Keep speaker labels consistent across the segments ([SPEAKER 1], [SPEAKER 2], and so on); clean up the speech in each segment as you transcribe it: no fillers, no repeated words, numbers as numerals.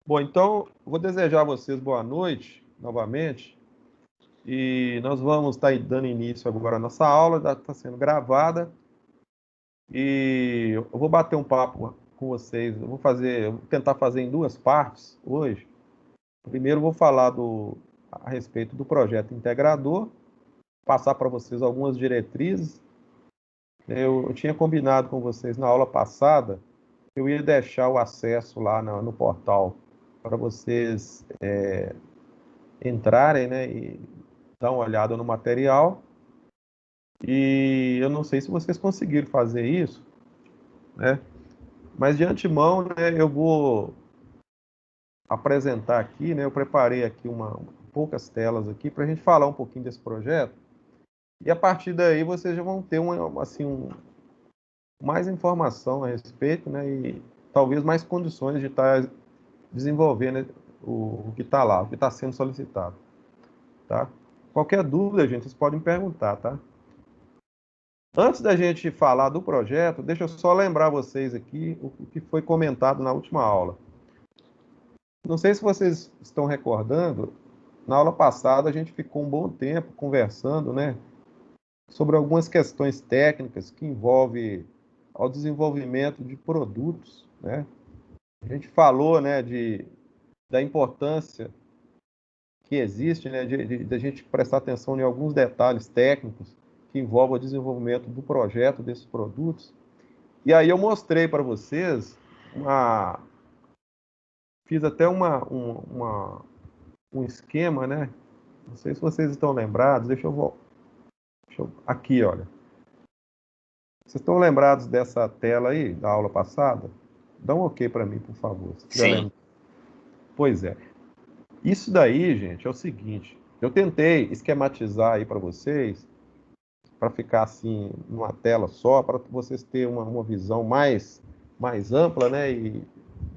[SPEAKER 1] Bom, então, vou desejar a vocês boa noite, novamente, e nós vamos estar dando início agora à nossa aula, está sendo gravada, e eu vou bater um papo com vocês, eu vou tentar fazer em duas partes hoje. Primeiro, eu vou falar a respeito do projeto integrador, passar para vocês algumas diretrizes. Eu tinha combinado com vocês na aula passada, eu ia deixar o acesso lá no portal para vocês entrarem, né, e dar uma olhada no material. E eu não sei se vocês conseguiram fazer isso, né? Mas de antemão, né, eu vou apresentar aqui, né? Eu preparei aqui poucas telas aqui para a gente falar um pouquinho desse projeto. E a partir daí vocês já vão ter mais informação a respeito, né? E talvez mais condições de estar desenvolvendo, né, o que está lá, o que está sendo solicitado, tá? Qualquer dúvida, gente, vocês podem perguntar, tá? Antes da gente falar do projeto, deixa eu só lembrar vocês aqui o que foi comentado na última aula. Não sei se vocês estão recordando, na aula passada a gente ficou um bom tempo conversando, né, sobre algumas questões técnicas que envolvem o desenvolvimento de produtos, né? A gente falou, né, da importância que existe, né, de a gente prestar atenção em alguns detalhes técnicos que envolvem o desenvolvimento do projeto desses produtos. E aí eu mostrei para vocês, fiz até um esquema, né? Não sei se vocês estão lembrados, aqui, olha. Vocês estão lembrados dessa tela aí, da aula passada? Dá um ok para mim, por favor. Se estiver
[SPEAKER 2] Sim.
[SPEAKER 1] Pois é. Isso daí, gente, é o seguinte. Eu tentei esquematizar aí para vocês, para ficar assim, numa tela só, para vocês terem uma visão mais ampla, né? E,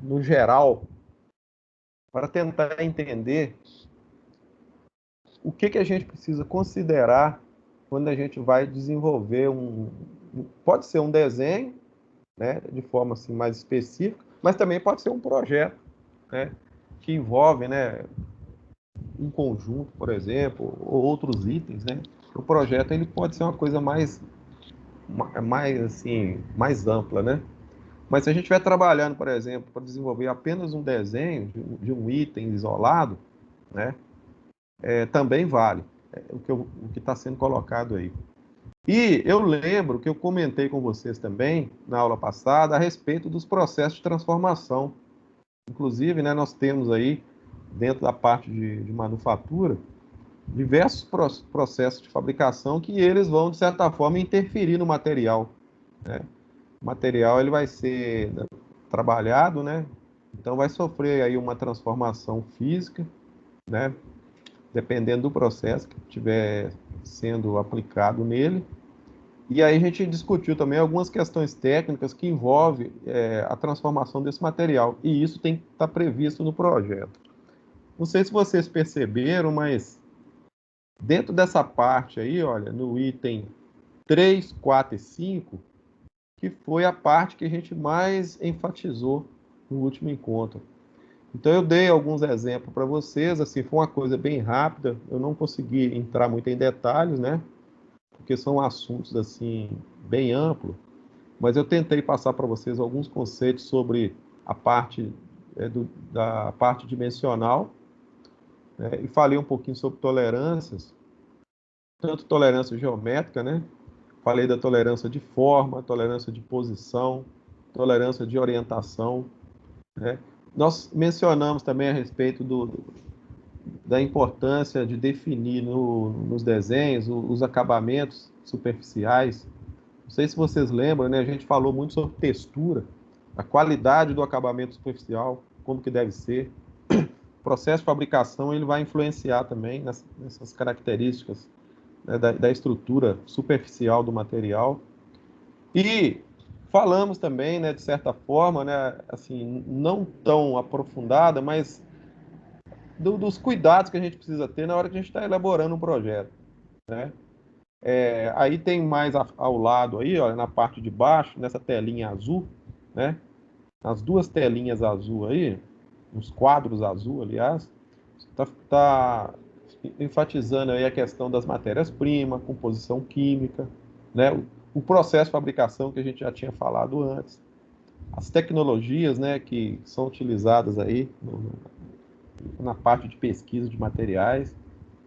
[SPEAKER 1] no geral, para tentar entender o que a gente precisa considerar quando a gente vai desenvolver pode ser um desenho, né, de forma assim mais específica, mas também pode ser um projeto, né, que envolve, né, um conjunto, por exemplo, ou outros itens, né. O projeto ele pode ser uma coisa mais assim, mais ampla, né. Mas se a gente estiver trabalhando, por exemplo, para desenvolver apenas um desenho de um item isolado, né, também vale o que está sendo colocado aí. E eu lembro que eu comentei com vocês também, na aula passada, a respeito dos processos de transformação. Inclusive, né, nós temos aí, dentro da parte de manufatura, diversos processos de fabricação que eles vão, de certa forma, interferir no material, né? O material ele vai ser trabalhado, né? Então vai sofrer aí uma transformação física, né? Dependendo do processo que estiver sendo aplicado nele. E aí a gente discutiu também algumas questões técnicas que envolvem a transformação desse material. E isso tem que estar previsto no projeto. Não sei se vocês perceberam, mas dentro dessa parte aí, olha, no item 3, 4 e 5, que foi a parte que a gente mais enfatizou no último encontro. Então eu dei alguns exemplos para vocês, assim, foi uma coisa bem rápida, eu não consegui entrar muito em detalhes, né? Porque são assuntos, assim, bem amplos, mas eu tentei passar para vocês alguns conceitos sobre a parte da parte dimensional, né? E falei um pouquinho sobre tolerâncias, tanto tolerância geométrica, né? Falei da tolerância de forma, tolerância de posição, tolerância de orientação, né? Nós mencionamos também a respeito da importância de definir nos desenhos os acabamentos superficiais. Não sei se vocês lembram, né? A gente falou muito sobre textura, a qualidade do acabamento superficial, como que deve ser. O processo de fabricação ele vai influenciar também nessas características, né, da estrutura superficial do material. E falamos também, né, de certa forma, né, assim, não tão aprofundada, mas dos cuidados que a gente precisa ter na hora que a gente está elaborando um projeto, né? Aí tem mais ao lado aí, olha, na parte de baixo, nessa telinha azul, né? As duas telinhas azul aí, nos quadros azul, aliás, está enfatizando aí a questão das matérias-primas, composição química, né? O processo de fabricação que a gente já tinha falado antes, as tecnologias, né, que são utilizadas aí na parte de pesquisa de materiais,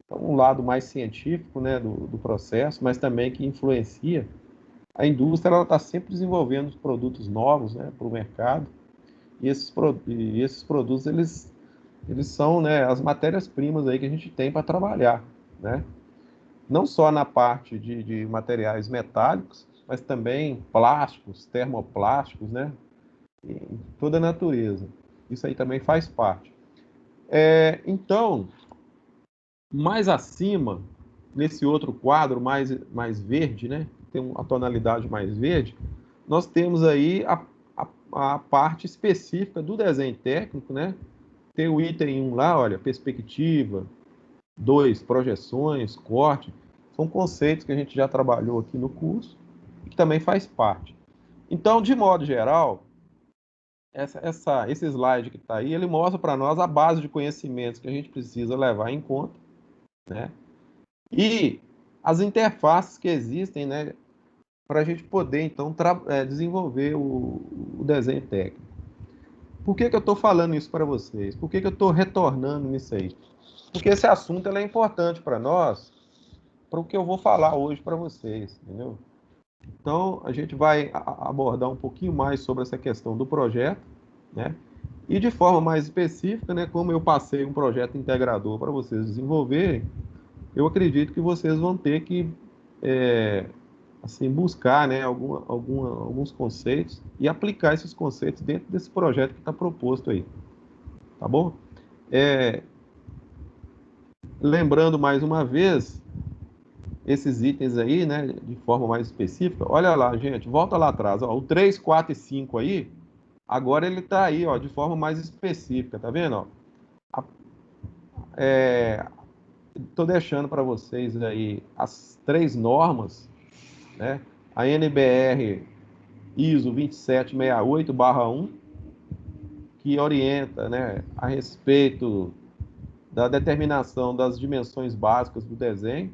[SPEAKER 1] então, um lado mais científico, né, do processo, mas também que influencia. A indústria está sempre desenvolvendo produtos novos, né, para o mercado, e esses produtos eles são, né, as matérias-primas aí que a gente tem para trabalhar, né? Não só na parte de materiais metálicos, mas também plásticos, termoplásticos, né? Em toda a natureza. Isso aí também faz parte. Então, mais acima, nesse outro quadro mais verde, né? Tem a tonalidade mais verde, nós temos aí a parte específica do desenho técnico, né? Tem o item 1 lá, olha, perspectiva, 2, projeções, corte, são conceitos que a gente já trabalhou aqui no curso e que também faz parte. Então, de modo geral, esse slide que está aí, ele mostra para nós a base de conhecimentos que a gente precisa levar em conta, né? E as interfaces que existem, né, para a gente poder, então, desenvolver o desenho técnico. Por que eu estou falando isso para vocês? Por que eu estou retornando nisso aí? Porque esse assunto é importante para nós, para o que eu vou falar hoje para vocês, entendeu? Então, a gente vai abordar um pouquinho mais sobre essa questão do projeto, né? E de forma mais específica, né, como eu passei um projeto integrador para vocês desenvolverem, eu acredito que vocês vão ter que assim, buscar, né, alguns conceitos e aplicar esses conceitos dentro desse projeto que está proposto aí, tá bom? Lembrando mais uma vez, esses itens aí, né, de forma mais específica, olha lá, gente, volta lá atrás, ó, o 3, 4 e 5 aí, agora ele está aí, ó, de forma mais específica, tá vendo? Estou deixando para vocês aí as 3 normas, né, a NBR ISO 2768/1, que orienta, né, a respeito da determinação das dimensões básicas do desenho,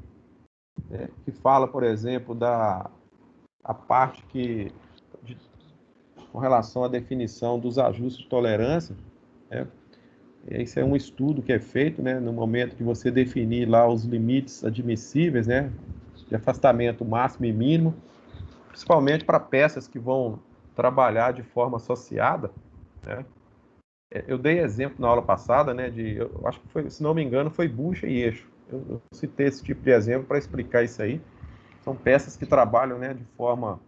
[SPEAKER 1] né, que fala, por exemplo, a parte com relação à definição dos ajustes de tolerância, né? Esse é um estudo que é feito, né, no momento que você definir lá os limites admissíveis, né, de afastamento máximo e mínimo, principalmente para peças que vão trabalhar de forma associada, né? Eu dei exemplo na aula passada, né, eu acho que foi, se não me engano, foi bucha e eixo. Eu citei esse tipo de exemplo para explicar isso aí. São peças que trabalham, né, de forma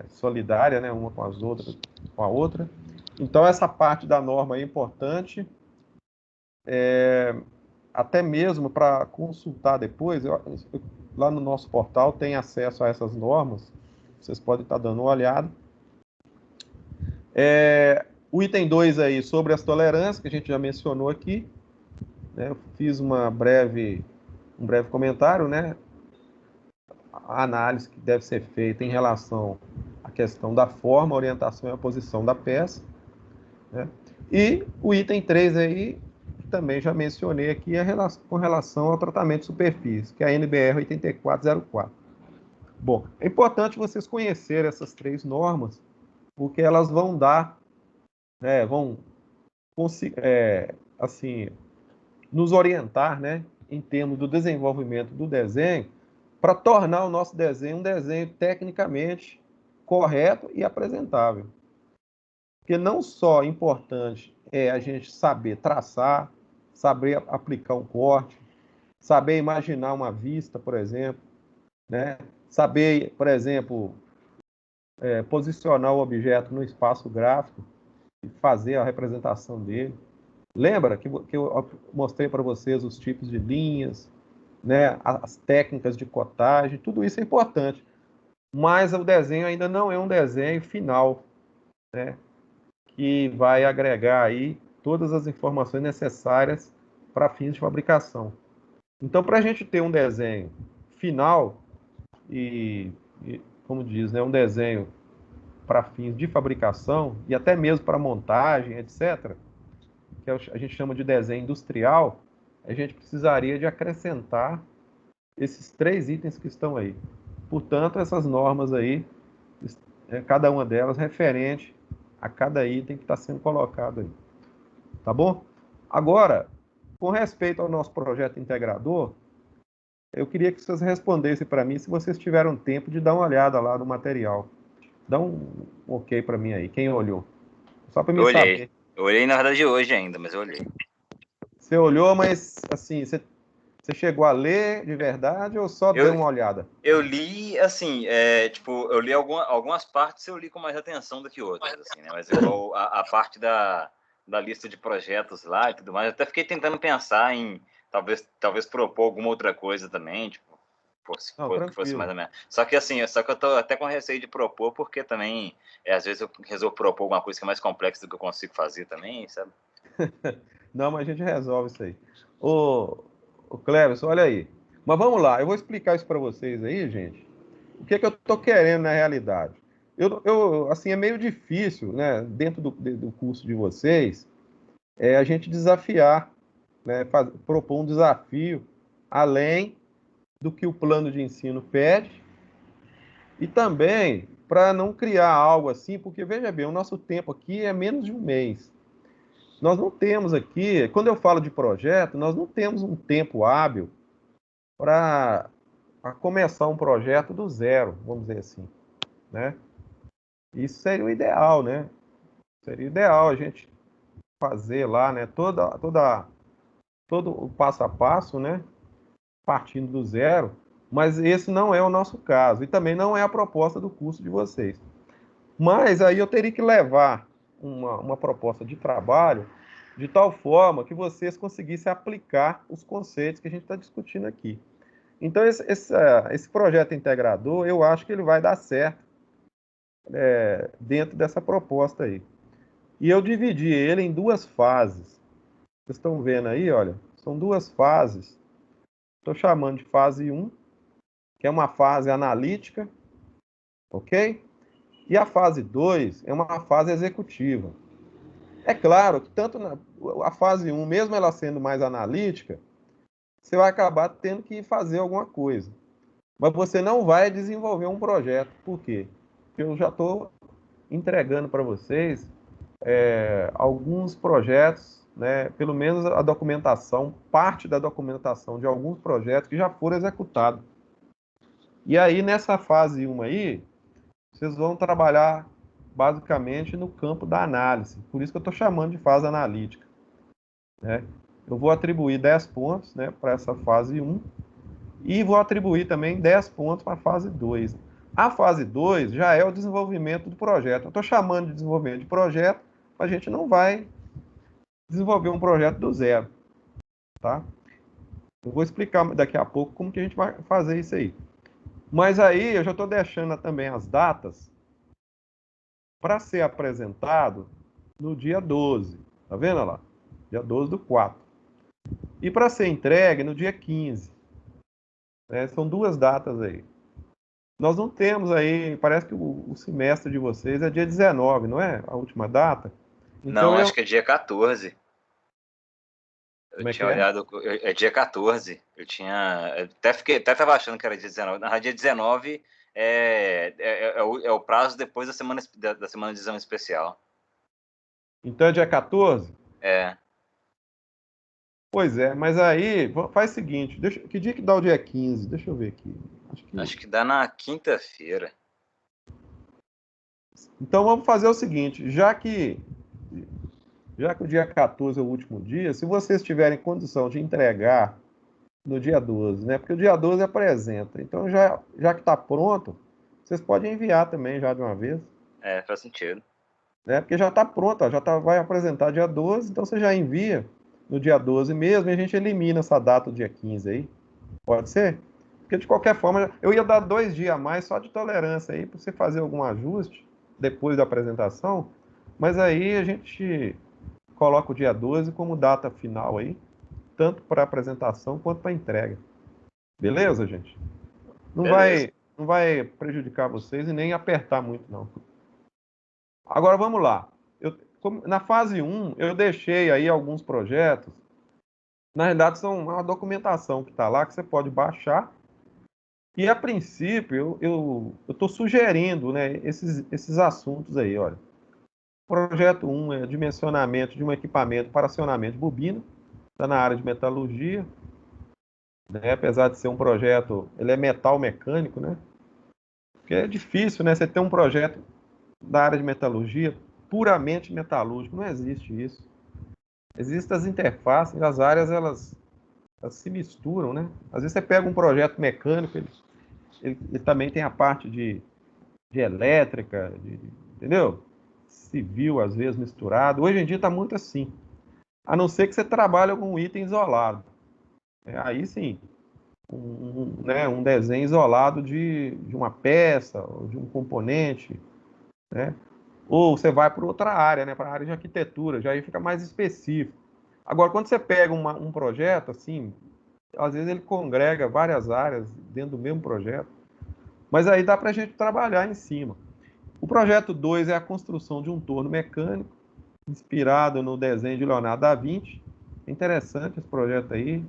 [SPEAKER 1] solidária, né, uma com as outras, com a outra. Então, essa parte da norma é importante, até mesmo para consultar depois. Lá no nosso portal tem acesso a essas normas, vocês podem estar dando uma olhada. O item 2 aí, sobre as tolerâncias, que a gente já mencionou aqui, né, eu fiz um breve comentário, né, a análise que deve ser feita em relação à questão da forma, a orientação e a posição da peça, né? E o item 3 aí, que também já mencionei aqui, é com relação ao tratamento de superfície, que é a NBR 8404. Bom, é importante vocês conhecerem essas 3 normas, porque elas vão dar, né, assim, nos orientar, né, em termos do desenvolvimento do desenho, para tornar o nosso desenho um desenho tecnicamente correto e apresentável. Porque não só é importante a gente saber traçar, saber aplicar um corte, saber imaginar uma vista, por exemplo, né? Saber, por exemplo, posicionar o objeto no espaço gráfico e fazer a representação dele. Lembra que eu mostrei para vocês os tipos de linhas, né, as técnicas de cotagem, tudo isso é importante. Mas o desenho ainda não é um desenho final, né, que vai agregar aí todas as informações necessárias para fins de fabricação. Então, para a gente ter um desenho final como diz, né, um desenho para fins de fabricação e até mesmo para montagem, etc., que a gente chama de desenho industrial, a gente precisaria de acrescentar esses 3 itens que estão aí. Portanto, essas normas aí, cada uma delas referente a cada item que está sendo colocado aí. Tá bom? Agora, com respeito ao nosso projeto integrador, eu queria que vocês respondessem para mim se vocês tiveram tempo de dar uma olhada lá no material. Dá um ok para mim aí, quem olhou. Só para
[SPEAKER 2] Eu
[SPEAKER 1] mim
[SPEAKER 2] olhei.
[SPEAKER 1] saber.
[SPEAKER 2] Eu olhei, na verdade, hoje ainda, mas eu olhei.
[SPEAKER 1] Você olhou, mas assim, você chegou a ler de verdade ou só deu uma olhada?
[SPEAKER 2] Eu li, assim, tipo, eu li algumas partes, eu li com mais atenção do que outras, assim, né? Mas igual a parte da lista de projetos lá e tudo mais, eu até fiquei tentando pensar em talvez propor alguma outra coisa também, tipo,
[SPEAKER 1] Não,
[SPEAKER 2] que fosse mais
[SPEAKER 1] tranquilo.
[SPEAKER 2] ou menos. Só que assim, só que eu tô até com receio de propor, porque também, às vezes eu resolvo propor alguma coisa que é mais complexa do que eu consigo fazer também, sabe?
[SPEAKER 1] Não, mas a gente resolve isso aí. Ô Cleverson, olha aí. Mas vamos lá, eu vou explicar isso para vocês aí, gente. O que é que eu estou querendo na realidade? Assim, é meio difícil, né, dentro do curso de vocês, a gente desafiar, né, propor um desafio além do que o plano de ensino pede e também para não criar algo assim, porque veja bem, o nosso tempo aqui é menos de um mês. Nós não temos aqui, quando eu falo de projeto, nós não temos um tempo hábil para começar um projeto do zero, vamos dizer assim, né? Isso seria o ideal, né? Seria ideal a gente fazer lá, né? Todo o passo a passo, né? Partindo do zero, mas esse não é o nosso caso e também não é a proposta do curso de vocês. Mas aí eu teria que levar uma proposta de trabalho de tal forma que vocês conseguissem aplicar os conceitos que a gente está discutindo aqui. Então, esse projeto integrador, eu acho que ele vai dar certo dentro dessa proposta aí. E eu dividi ele em 2 fases. Vocês estão vendo aí, olha, são 2 fases. Estou chamando de fase 1, que é uma fase analítica, ok? E a fase 2 é uma fase executiva. É claro que tanto a fase 1, mesmo ela sendo mais analítica, você vai acabar tendo que fazer alguma coisa. Mas você não vai desenvolver um projeto. Por quê? Porque eu já estou entregando para vocês alguns projetos, né, pelo menos a documentação, parte da documentação de alguns projetos que já foram executados. E aí, nessa fase 1 aí, vocês vão trabalhar basicamente no campo da análise. Por isso que eu estou chamando de fase analítica, né? Eu vou atribuir 10 pontos, né, para essa fase 1 e vou atribuir também 10 pontos para a fase 2. A fase 2 já é o desenvolvimento do projeto. Eu estou chamando de desenvolvimento de projeto, mas a gente não vai desenvolver um projeto do zero, tá? Eu vou explicar daqui a pouco como que a gente vai fazer isso aí. Mas aí eu já estou deixando também as datas para ser apresentado no dia 12. Tá vendo lá? Dia 12 do 4. E para ser entregue no dia 15. Né? São 2 datas aí. Nós não temos aí, parece que o semestre de vocês é dia 19, não é? A última data.
[SPEAKER 2] Não,
[SPEAKER 1] Então
[SPEAKER 2] acho que é dia 14. Eu
[SPEAKER 1] como é que
[SPEAKER 2] tinha
[SPEAKER 1] é?
[SPEAKER 2] olhado, é dia 14. Até tava achando que era dia 19. Na verdade, dia 19 é o prazo depois da semana de exame especial.
[SPEAKER 1] Então é dia 14?
[SPEAKER 2] É,
[SPEAKER 1] Pois é, mas aí faz o seguinte, que dia que dá o dia 15? Deixa eu ver aqui.
[SPEAKER 2] acho que dá na quinta-feira.
[SPEAKER 1] Então vamos fazer o seguinte, já que o dia 14 é o último dia, se vocês tiverem condição de entregar no dia 12, né? Porque o dia 12 apresenta. Então já que está pronto, vocês podem enviar também já de uma vez,
[SPEAKER 2] É, faz sentido.
[SPEAKER 1] né? Porque já está pronto, ó, vai apresentar dia 12, então você já envia no dia 12 mesmo e a gente elimina essa data do dia 15 aí. Pode ser? Porque de qualquer forma, eu ia dar 2 dias a mais só de tolerância aí, para você fazer algum ajuste depois da apresentação, mas aí a gente coloca o dia 12 como data final aí, tanto para apresentação quanto para entrega. Beleza, gente? Não
[SPEAKER 2] Beleza.
[SPEAKER 1] vai, não vai prejudicar vocês e nem apertar muito, não. Agora vamos lá. na fase 1, eu deixei aí alguns projetos. Na realidade, são uma documentação que está lá, que você pode baixar. E, a princípio, eu estou sugerindo, né, esses assuntos aí, olha. Projeto 1 é dimensionamento de um equipamento para acionamento de bobina, está na área de metalurgia, né, apesar de ser um projeto, ele é metal mecânico, né, porque é difícil, né, você ter um projeto da área de metalurgia puramente metalúrgico, não existe isso. Existem as interfaces, as áreas, elas se misturam, né, às vezes você pega um projeto mecânico, ele também tem a parte de elétrica, entendeu? Civil, às vezes, misturado. Hoje em dia está muito assim. A não ser que você trabalhe algum item isolado. Aí sim, né, um desenho isolado de uma peça, ou de um componente, né? Ou você vai para outra área, né, para a área de arquitetura, já aí fica mais específico. Agora, quando você pega um projeto, assim, às vezes ele congrega várias áreas dentro do mesmo projeto, mas aí dá para a gente trabalhar em cima. O projeto 2 é a construção de um torno mecânico, inspirado no desenho de Leonardo da Vinci. É interessante esse projeto aí,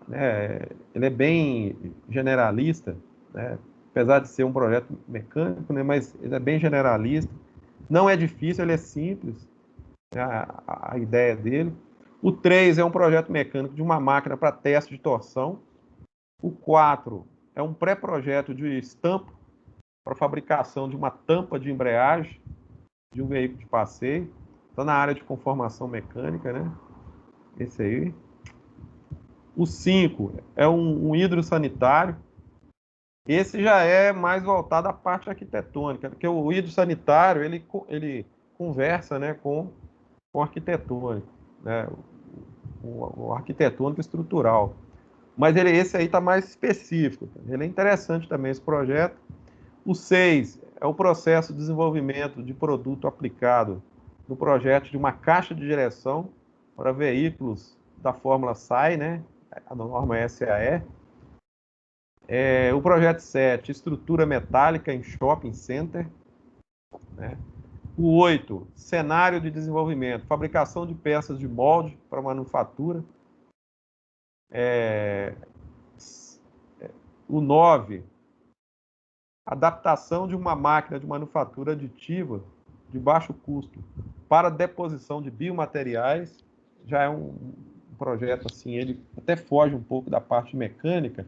[SPEAKER 1] né? Ele é bem generalista, né? Apesar de ser um projeto mecânico, né? Mas ele é bem generalista. Não é difícil, ele é simples, né? A ideia dele. O 3 é um projeto mecânico de uma máquina para teste de torção. O 4 é um pré-projeto de estampo para fabricação de uma tampa de embreagem de um veículo de passeio. Está na área de conformação mecânica, né? Esse aí. O 5 é um hidrossanitário. Esse já é mais voltado à parte arquitetônica, porque o hidrossanitário, ele conversa, né, com o arquitetônico, né? O arquitetônico estrutural. Mas esse aí está mais específico. Ele é interessante também, esse projeto. O 6 é o processo de desenvolvimento de produto aplicado no projeto de uma caixa de direção para veículos da fórmula SAE, né? A norma SAE. O projeto 7, estrutura metálica em shopping center, né? O 8, cenário de desenvolvimento, fabricação de peças de molde para manufatura. O 9, adaptação de uma máquina de manufatura aditiva de baixo custo para deposição de biomateriais. Já é um projeto assim, ele até foge um pouco da parte mecânica,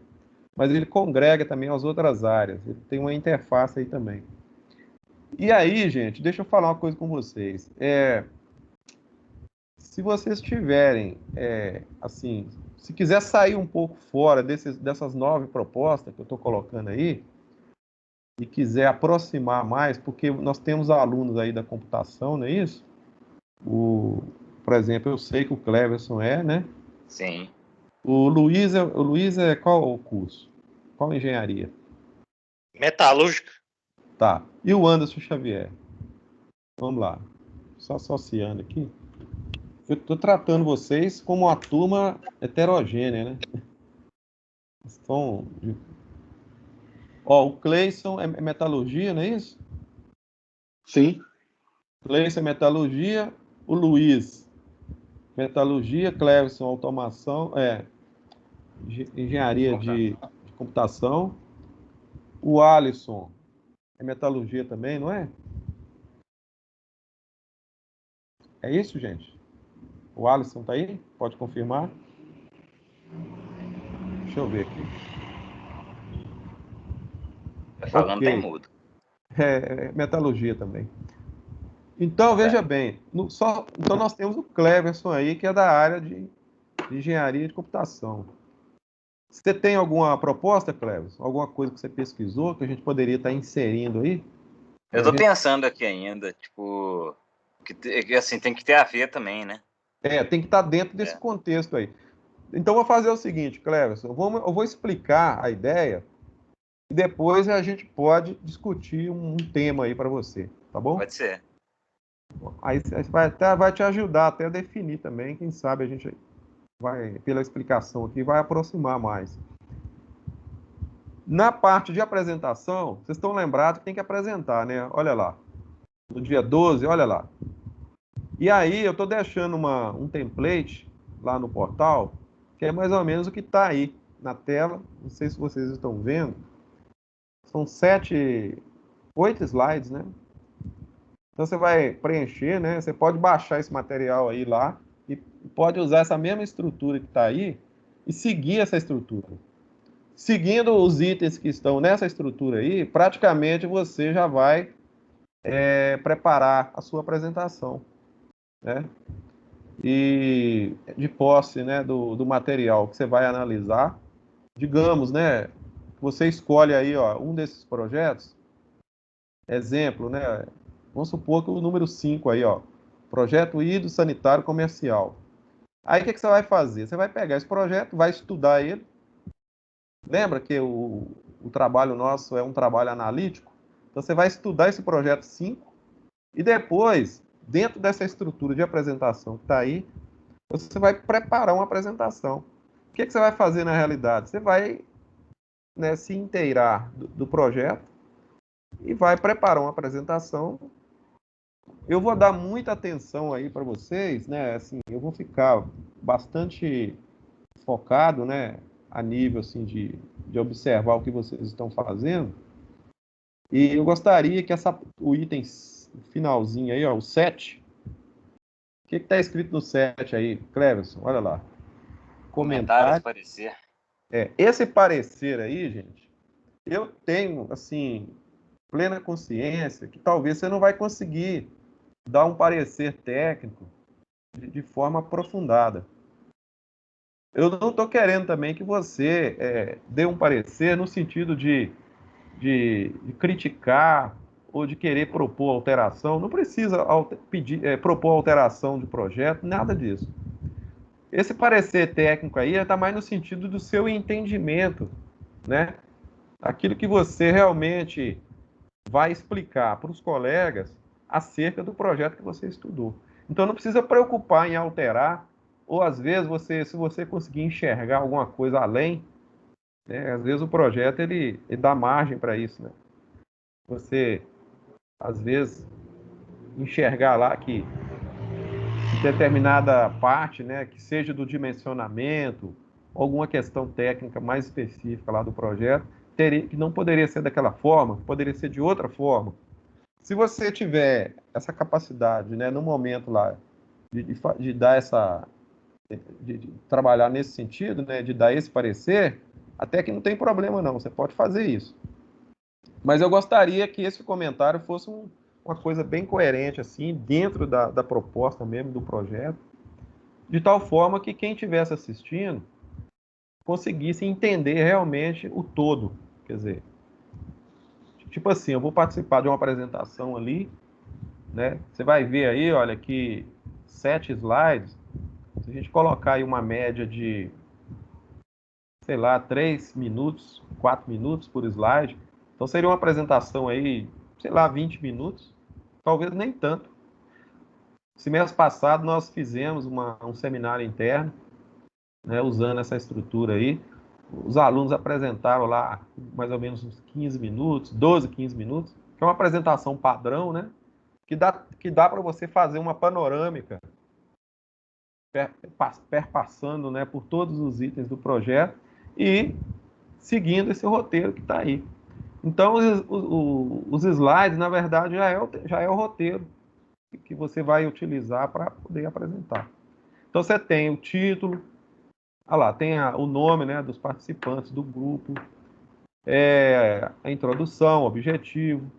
[SPEAKER 1] mas ele congrega também as outras áreas. Ele tem uma interface aí também. E aí, gente, deixa eu falar uma coisa com vocês. Se vocês tiverem, assim, se quiser sair um pouco fora dessas 9 propostas que eu estou colocando aí, e quiser aproximar mais, porque nós temos alunos aí da computação, não é isso? Por exemplo, eu sei que o Cleverson né?
[SPEAKER 2] Sim.
[SPEAKER 1] O Luiz é qual o curso? Qual engenharia?
[SPEAKER 3] Metalúrgica.
[SPEAKER 1] Tá. E o Anderson Xavier? Vamos lá. Só associando aqui. Eu estou tratando vocês como uma turma heterogênea, né? Estão... Ó, o Cleison é metalurgia, não é isso?
[SPEAKER 3] Sim.
[SPEAKER 1] Cleison é metalurgia. O Luiz, metalurgia. Cleverson, automação. Engenharia de computação. O Alisson é metalurgia também, não é? É isso, gente? O Alisson tá aí? Pode confirmar? Deixa eu ver aqui.
[SPEAKER 2] Tá falando,
[SPEAKER 1] Ok.
[SPEAKER 2] tem mudo.
[SPEAKER 1] Metalurgia também. Então, veja bem. Então, nós temos o Cleverson aí, que é da área de engenharia de computação. Você tem alguma proposta, Cleverson? Alguma coisa que você pesquisou que a gente poderia estar inserindo aí?
[SPEAKER 2] Eu tô pensando aqui ainda, tipo, que assim, tem que ter a ver também, né?
[SPEAKER 1] Tem que estar dentro desse contexto aí. Então, vou fazer o seguinte, Cleverson, eu vou explicar a ideia e depois a gente pode discutir um tema aí para você, tá bom?
[SPEAKER 2] Pode ser.
[SPEAKER 1] Aí vai te ajudar até a definir também, quem sabe a gente vai, pela explicação aqui, vai aproximar mais. Na parte de apresentação, vocês estão lembrados que tem que apresentar, né? Olha lá. No dia 12, olha lá. E aí eu estou deixando um template lá no portal, que é mais ou menos o que está aí na tela. Não sei se vocês estão vendo. São 8 slides, né? Então você vai preencher, né? Você pode baixar esse material aí lá e pode usar essa mesma estrutura que está aí e seguir essa estrutura. Seguindo os itens que estão nessa estrutura aí, praticamente você já vai preparar a sua apresentação, né? E de posse, né, do material que você vai analisar. Digamos, né, você escolhe aí, ó, um desses projetos, exemplo, né, vamos supor que o número 5 aí, ó, projeto hidrossanitário comercial. Aí o que você vai fazer? Você vai pegar esse projeto, vai estudar ele. Lembra que o trabalho nosso é um trabalho analítico? Então você vai estudar esse projeto 5 e depois, dentro dessa estrutura de apresentação que está aí, você vai preparar uma apresentação. O que você vai fazer na realidade? Você vai, né, se inteirar do projeto e vai preparar uma apresentação. Eu vou dar muita atenção aí para vocês, né? Assim, eu vou ficar bastante focado, né, a nível assim de observar o que vocês estão fazendo. E eu gostaria que o item finalzinho aí, ó, o 7. O que está escrito no 7 aí, Cleverson? Olha lá.
[SPEAKER 2] Comentários, parecer.
[SPEAKER 1] Esse parecer aí, gente, eu tenho, assim, plena consciência que talvez você não vai conseguir dar um parecer técnico de forma aprofundada. Eu não estou querendo também que você dê um parecer no sentido de criticar ou de querer propor alteração. Não precisa propor alteração de projeto, nada disso. Esse parecer técnico aí está mais no sentido do seu entendimento, né? Aquilo que você realmente vai explicar para os colegas acerca do projeto que você estudou. Então não precisa preocupar em alterar, ou às vezes se você conseguir enxergar alguma coisa além, né? Às vezes o projeto ele dá margem para isso, né? Você às vezes enxergar lá que determinada parte, né, que seja do dimensionamento, alguma questão técnica mais específica lá do projeto, que não poderia ser daquela forma, poderia ser de outra forma. Se você tiver essa capacidade, né, no momento lá, de dar de trabalhar nesse sentido, né, de dar esse parecer, até que não tem problema não, você pode fazer isso. Mas eu gostaria que esse comentário fosse uma coisa bem coerente, assim, dentro da proposta mesmo do projeto, de tal forma que quem estivesse assistindo conseguisse entender realmente o todo. Quer dizer, tipo assim, eu vou participar de uma apresentação ali, né? Você vai ver aí, olha, que 7 slides, se a gente colocar aí uma média de, sei lá, 3 minutos, 4 minutos por slide, então seria uma apresentação aí, sei lá, 20 minutos, talvez nem tanto. Esse mês passado nós fizemos um seminário interno, né, usando essa estrutura aí. Os alunos apresentaram lá mais ou menos uns 15 minutos, 12, 15 minutos, que é uma apresentação padrão, né? Que dá para você fazer uma panorâmica, perpassando, né, por todos os itens do projeto e seguindo esse roteiro que está aí. Então, os slides, na verdade, já é o roteiro que você vai utilizar para poder apresentar. Então, você tem o título, lá, tem o nome, né, dos participantes do grupo, a introdução, o objetivo,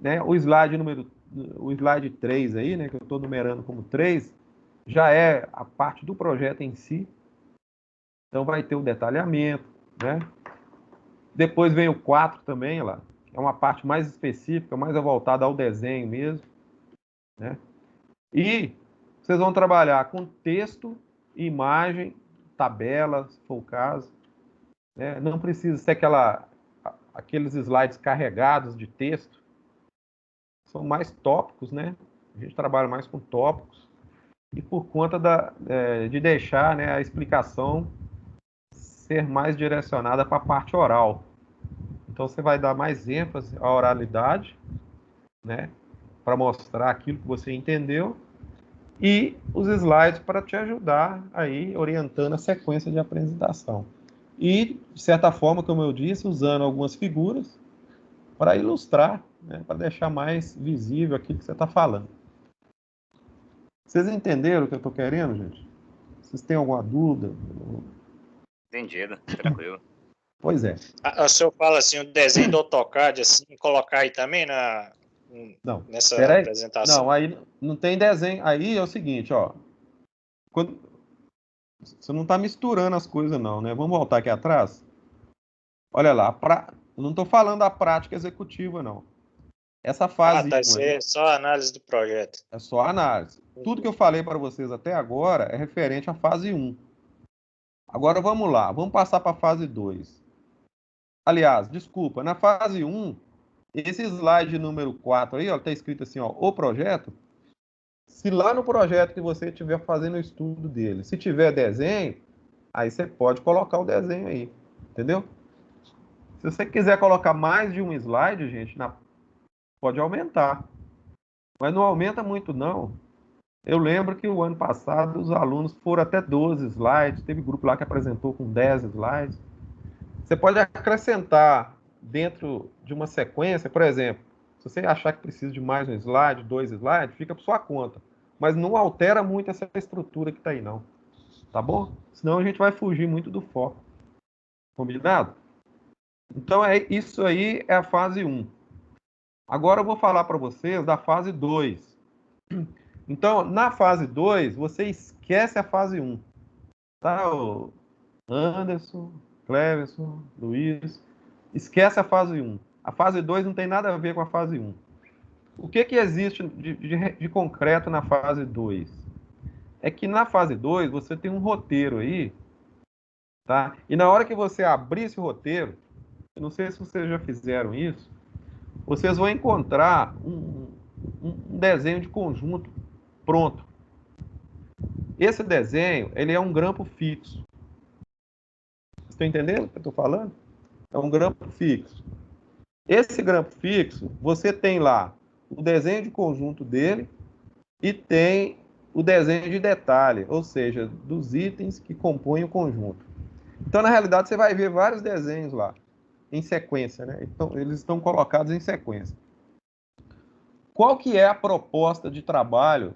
[SPEAKER 1] né, o slide 3 aí, né, que eu estou numerando como 3, já é a parte do projeto em si. Então vai ter o detalhamento, né? Depois vem o 4 também, lá, é uma parte mais específica, mais voltada ao desenho mesmo, né? E vocês vão trabalhar com texto, imagem, tabela, se for o caso, né? Não precisa ser aqueles slides carregados de texto, são mais tópicos, né? A gente trabalha mais com tópicos e por conta de deixar, né, a explicação ser mais direcionada para a parte oral. Então você vai dar mais ênfase à oralidade, né, para mostrar aquilo que você entendeu, e os slides para te ajudar aí, orientando a sequência de apresentação. E, de certa forma, como eu disse, usando algumas figuras para ilustrar, né, para deixar mais visível aquilo que você está falando. Vocês entenderam o que eu estou querendo, gente? Vocês têm alguma dúvida?
[SPEAKER 2] Entendido, tranquilo.
[SPEAKER 1] Pois é.
[SPEAKER 3] O senhor fala assim, o desenho do AutoCAD, assim, colocar aí também
[SPEAKER 1] Não,
[SPEAKER 3] nessa
[SPEAKER 1] peraí.
[SPEAKER 3] apresentação?
[SPEAKER 1] Não, aí não tem desenho. Aí é o seguinte, ó. Você não está misturando as coisas, não, né? Vamos voltar aqui atrás? Olha lá, eu não estou falando da prática executiva, não. Essa fase
[SPEAKER 3] Tá,
[SPEAKER 1] 1
[SPEAKER 3] isso
[SPEAKER 1] aí
[SPEAKER 3] é só a análise do projeto.
[SPEAKER 1] é só análise. Tudo que eu falei para vocês até agora é referente à fase 1. Agora vamos lá, vamos passar para a fase 2. Aliás, desculpa, na fase 1, esse slide número 4 aí, ó, tá escrito assim, ó, o projeto. Se lá no projeto que você estiver fazendo o estudo dele, se tiver desenho, aí você pode colocar o desenho aí, entendeu? Se você quiser colocar mais de um slide, gente, pode aumentar. Mas não aumenta muito, não. Eu lembro que o ano passado os alunos foram até 12 slides, teve grupo lá que apresentou com 10 slides. Você pode acrescentar dentro de uma sequência, por exemplo, se você achar que precisa de mais um slide, 2 slides, fica por sua conta. Mas não altera muito essa estrutura que está aí, não. Tá bom? Senão a gente vai fugir muito do foco. Combinado? Então, isso aí é a fase 1. Agora eu vou falar para vocês da fase 2. Então, na fase 2, você esquece a fase 1. Tá? O Anderson, Cleverson, Luiz, esquece a fase 1. A fase 2 não tem nada a ver com a fase 1. O que existe de concreto na fase 2? É que na fase 2 você tem um roteiro aí, tá? E na hora que você abrir esse roteiro, eu não sei se vocês já fizeram isso, vocês vão encontrar um desenho de conjunto pronto. Esse desenho, ele é um grampo fixo. Vocês estão entendendo o que eu estou falando? É um grampo fixo. Esse grampo fixo, você tem lá o desenho de conjunto dele e tem o desenho de detalhe, ou seja, dos itens que compõem o conjunto. Então, na realidade, você vai ver vários desenhos lá, em sequência, né? Então, eles estão colocados em sequência. Qual que é a proposta de trabalho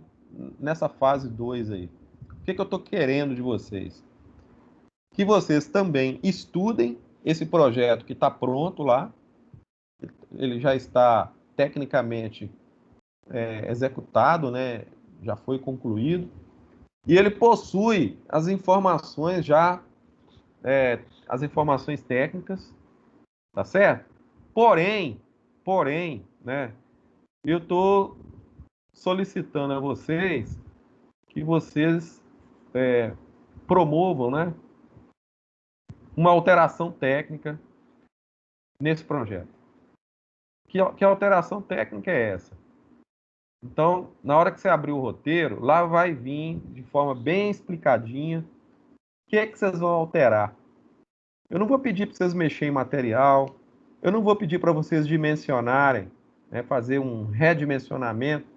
[SPEAKER 1] nessa fase 2 aí? O que eu estou querendo de vocês? Que vocês também estudem esse projeto que está pronto lá, ele já está tecnicamente executado, né? Já foi concluído, e ele possui as informações já, as informações técnicas, tá certo? Porém, né? Eu estou solicitando a vocês que vocês promovam, né, uma alteração técnica nesse projeto. Que alteração técnica é essa? Então, na hora que você abrir o roteiro, lá vai vir de forma bem explicadinha o que é que vocês vão alterar. Eu não vou pedir para vocês mexerem em material, eu não vou pedir para vocês dimensionarem, né, fazer um redimensionamento,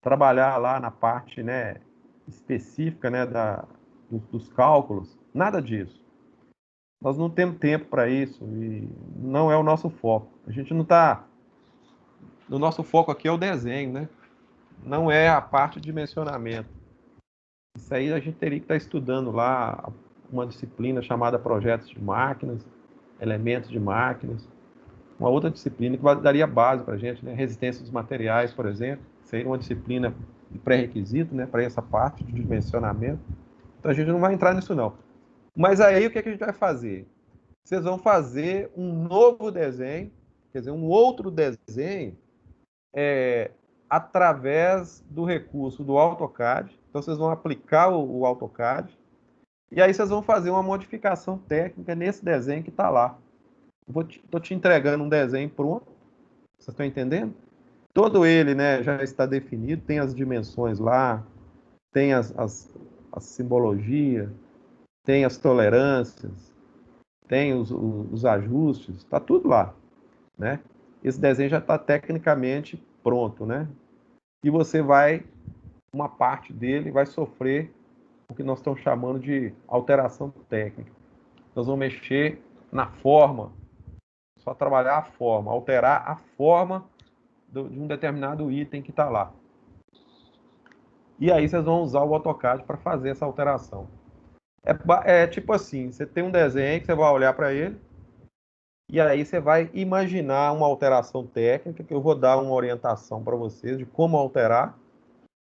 [SPEAKER 1] trabalhar lá na parte, né, específica, né, dos cálculos, nada disso. Nós não temos tempo para isso e não é o nosso foco. A gente não está... O nosso foco aqui é o desenho, né? Não é a parte de dimensionamento. Isso aí a gente teria que estar estudando lá uma disciplina chamada projetos de máquinas, elementos de máquinas, uma outra disciplina que daria base para a gente, né? Resistência dos materiais, por exemplo, seria uma disciplina de pré-requisito, né? Para essa parte de dimensionamento. Então a gente não vai entrar nisso não. Mas aí o que a gente vai fazer? Vocês vão fazer um novo desenho, quer dizer, um outro desenho, através do recurso do AutoCAD. Então, vocês vão aplicar o AutoCAD e aí vocês vão fazer uma modificação técnica nesse desenho que está lá. Estou te entregando um desenho pronto, vocês estão entendendo? Todo ele, né, já está definido, tem as dimensões lá, tem as simbologias, tem as tolerâncias, tem os ajustes, está tudo lá, né? Esse desenho já está tecnicamente pronto, né? E você vai uma parte dele vai sofrer o que nós estamos chamando de alteração técnica. Nós vamos mexer na forma, só trabalhar a forma, alterar a forma de um determinado item que está lá. E aí vocês vão usar o AutoCAD para fazer essa alteração. É tipo assim, você tem um desenho que você vai olhar para ele, e aí você vai imaginar uma alteração técnica, que eu vou dar uma orientação para vocês de como alterar,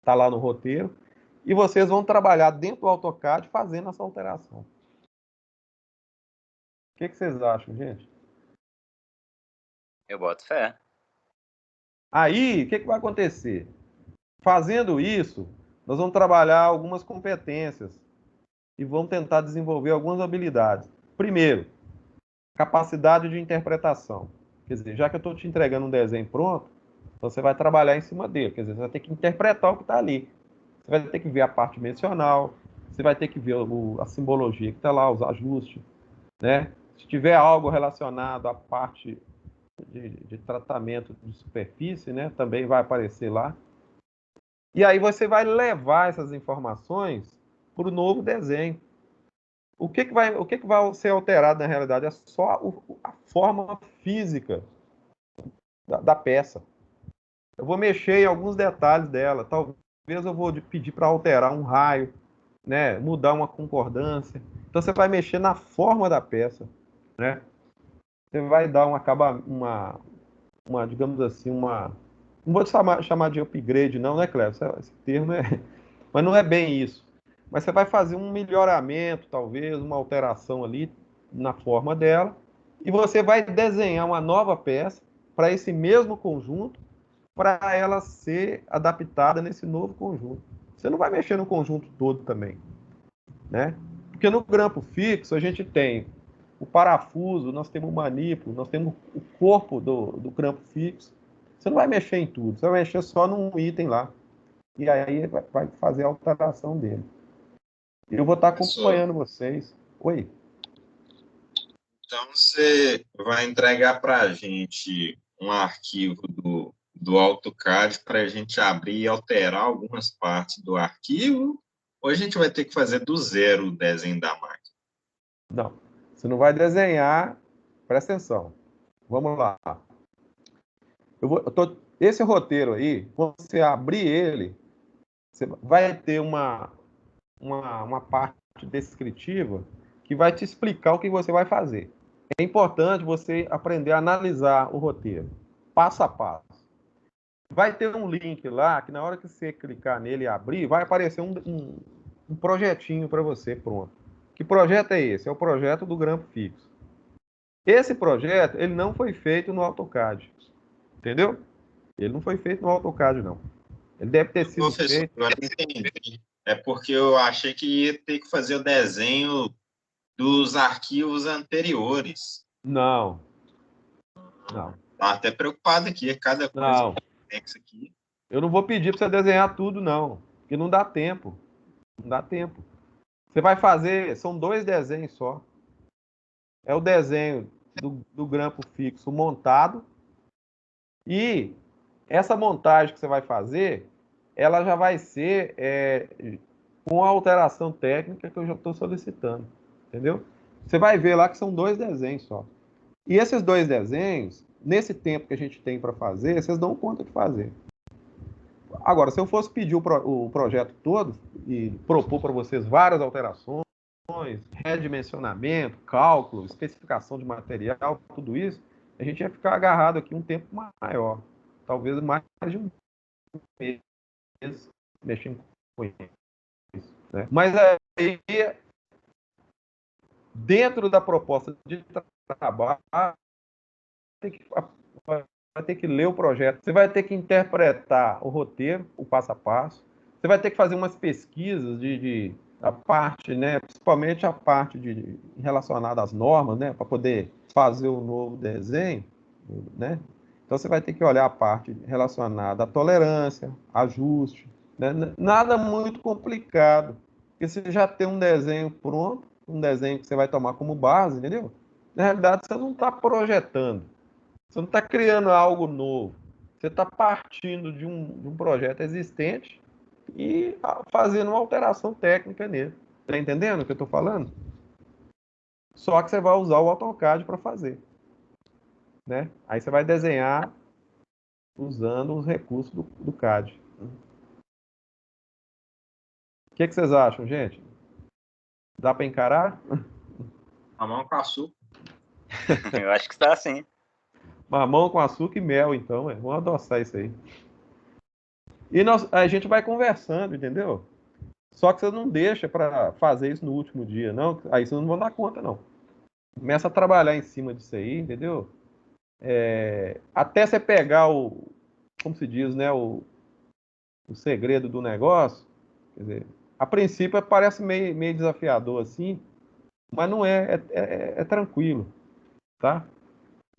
[SPEAKER 1] está lá no roteiro, e vocês vão trabalhar dentro do AutoCAD fazendo essa alteração. O que vocês acham, gente?
[SPEAKER 2] Eu boto fé.
[SPEAKER 1] Aí, o que vai acontecer? Fazendo isso, nós vamos trabalhar algumas competências e vamos tentar desenvolver algumas habilidades. Primeiro, capacidade de interpretação. Quer dizer, já que eu estou te entregando um desenho pronto, então você vai trabalhar em cima dele. Quer dizer, você vai ter que interpretar o que está ali. Você vai ter que ver a parte dimensional, você vai ter que ver a simbologia que está lá, os ajustes, né? Se tiver algo relacionado à parte de tratamento de superfície, né, também vai aparecer lá. E aí você vai levar essas informações para o novo desenho. O que vai ser alterado na realidade é só a forma física da peça. Eu vou mexer em alguns detalhes dela. Talvez eu vou pedir para alterar um raio, né, mudar uma concordância. Então você vai mexer na forma da peça, né? Você vai dar digamos assim, não vou chamar de upgrade, não, né, Cleber? Esse termo mas não é bem isso. Mas você vai fazer um melhoramento, talvez, uma alteração ali na forma dela, e você vai desenhar uma nova peça para esse mesmo conjunto, para ela ser adaptada nesse novo conjunto. Você não vai mexer no conjunto todo também, né? Porque no grampo fixo a gente tem o parafuso, nós temos o manípulo, nós temos o corpo do grampo fixo. Você não vai mexer em tudo, você vai mexer só num item lá. E aí vai fazer a alteração dele. Eu vou estar acompanhando vocês. Oi.
[SPEAKER 4] Então, você vai entregar para a gente um arquivo do AutoCAD para a gente abrir e alterar algumas partes do arquivo? Ou a gente vai ter que fazer do zero o desenho da máquina?
[SPEAKER 1] Não, você não vai desenhar. Presta atenção. Vamos lá. Esse roteiro aí, quando você abrir ele, você vai ter uma parte descritiva que vai te explicar o que você vai fazer. É importante você aprender a analisar o roteiro, passo a passo. Vai ter um link lá, que na hora que você clicar nele e abrir, vai aparecer um projetinho para você, pronto. Que projeto é esse? É o projeto do grampo fixo. Esse projeto, ele não foi feito no AutoCAD. Entendeu? Ele não foi feito no AutoCAD, não. Ele deve ter sido feito...
[SPEAKER 4] Agora entendi. É porque eu achei que ia ter que fazer o desenho dos arquivos anteriores.
[SPEAKER 1] Não.
[SPEAKER 4] Tá até preocupado aqui, cada coisa complexa aqui.
[SPEAKER 1] Eu não vou pedir para você desenhar tudo, não. Porque não dá tempo. Não dá tempo. Você vai fazer... São 2 desenhos só. É o desenho do grampo fixo montado. E essa montagem que você vai fazer, ela já vai ser com a alteração técnica que eu já estou solicitando. Entendeu? Você vai ver lá que são 2 desenhos só. E esses 2 desenhos, nesse tempo que a gente tem para fazer, vocês dão conta de fazer. Agora, se eu fosse pedir o projeto todo e propor para vocês várias alterações, redimensionamento, cálculo, especificação de material, tudo isso, a gente ia ficar agarrado aqui um tempo maior. Talvez mais de um mês mexendo com isso. Né? Mas aí, dentro da proposta de trabalho, vai ter que ler o projeto, você vai ter que interpretar o roteiro, o passo a passo, você vai ter que fazer umas pesquisas a parte, né, principalmente a parte relacionada às normas, né, para poder fazer o novo desenho, né? Então você vai ter que olhar a parte relacionada à tolerância, ajuste, né? Nada muito complicado, porque você já tem um desenho pronto, um desenho que você vai tomar como base, entendeu? Na realidade, você não está projetando, você não está criando algo novo, você está partindo de um projeto existente e fazendo uma alteração técnica nele. Tá entendendo o que eu estou falando? Só que você vai usar o AutoCAD para fazer, né? Aí você vai desenhar usando os recursos do CAD. O que vocês acham, gente? Dá para encarar?
[SPEAKER 4] Mamão com açúcar.
[SPEAKER 2] Eu acho que está assim.
[SPEAKER 1] Mamão com açúcar e mel, então. Vamos adoçar isso aí. E a gente vai conversando, entendeu? Só que você não deixa para fazer isso no último dia, não. Aí vocês não vão dar conta, não. Começa a trabalhar em cima disso aí, entendeu? Até você pegar como se diz, né? O segredo do negócio. Quer dizer, a princípio parece meio desafiador assim, mas não é. É tranquilo, tá?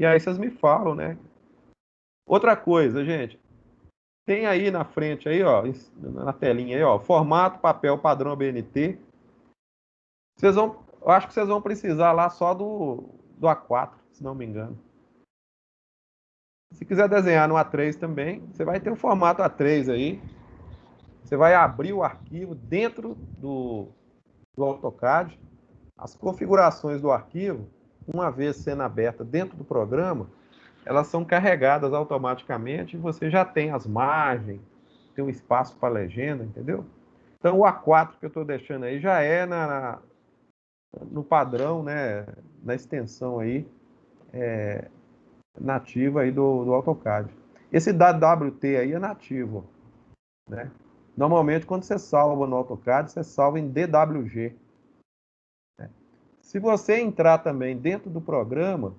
[SPEAKER 1] E aí vocês me falam, né? Outra coisa, gente. Tem aí na frente, aí, ó, na telinha aí, ó, formato, papel, padrão ABNT. Eu acho que vocês vão precisar lá só do A4, se não me engano. Se quiser desenhar no A3 também, você vai ter o formato A3 aí. Você vai abrir o arquivo dentro do AutoCAD. As configurações do arquivo, uma vez sendo aberta dentro do programa, elas são carregadas automaticamente e você já tem as margens, tem um espaço para legenda, entendeu? Então o A4 que eu estou deixando aí já é no padrão, né, na extensão aí, nativa aí do AutoCAD. Esse WT aí é nativo, né? Normalmente quando você salva no AutoCAD, você salva em DWG. Né? Se você entrar também dentro do programa,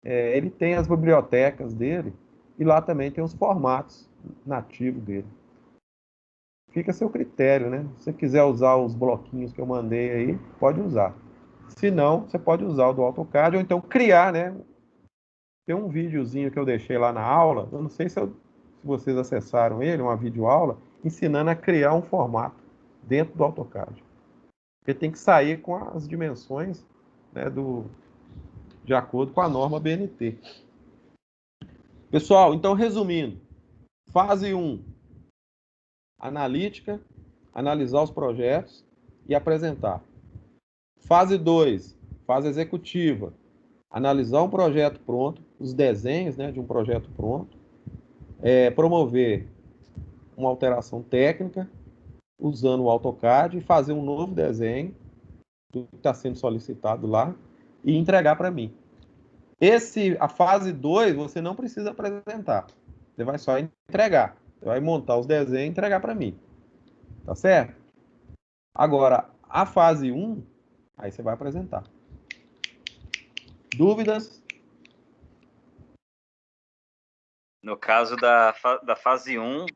[SPEAKER 1] ele tem as bibliotecas dele e lá também tem os formatos nativos dele. Fica a seu critério, né? Se você quiser usar os bloquinhos que eu mandei aí, pode usar. Se não, você pode usar o do AutoCAD ou então criar, né? Tem um videozinho que eu deixei lá na aula, eu não sei se vocês acessaram ele, uma videoaula, ensinando a criar um formato dentro do AutoCAD. Porque tem que sair com as dimensões, né, de acordo com a norma BNT. Pessoal, então resumindo, fase 1, analítica, analisar os projetos e apresentar. Fase 2, fase executiva, analisar um projeto pronto, os desenhos, né, de um projeto pronto, promover uma alteração técnica usando o AutoCAD e fazer um novo desenho do que está sendo solicitado lá e entregar para mim. A fase 2 você não precisa apresentar, você vai só entregar, você vai montar os desenhos e entregar para mim, tá certo? Agora, a fase 1, aí você vai apresentar. Dúvidas?
[SPEAKER 2] No caso da fase 1,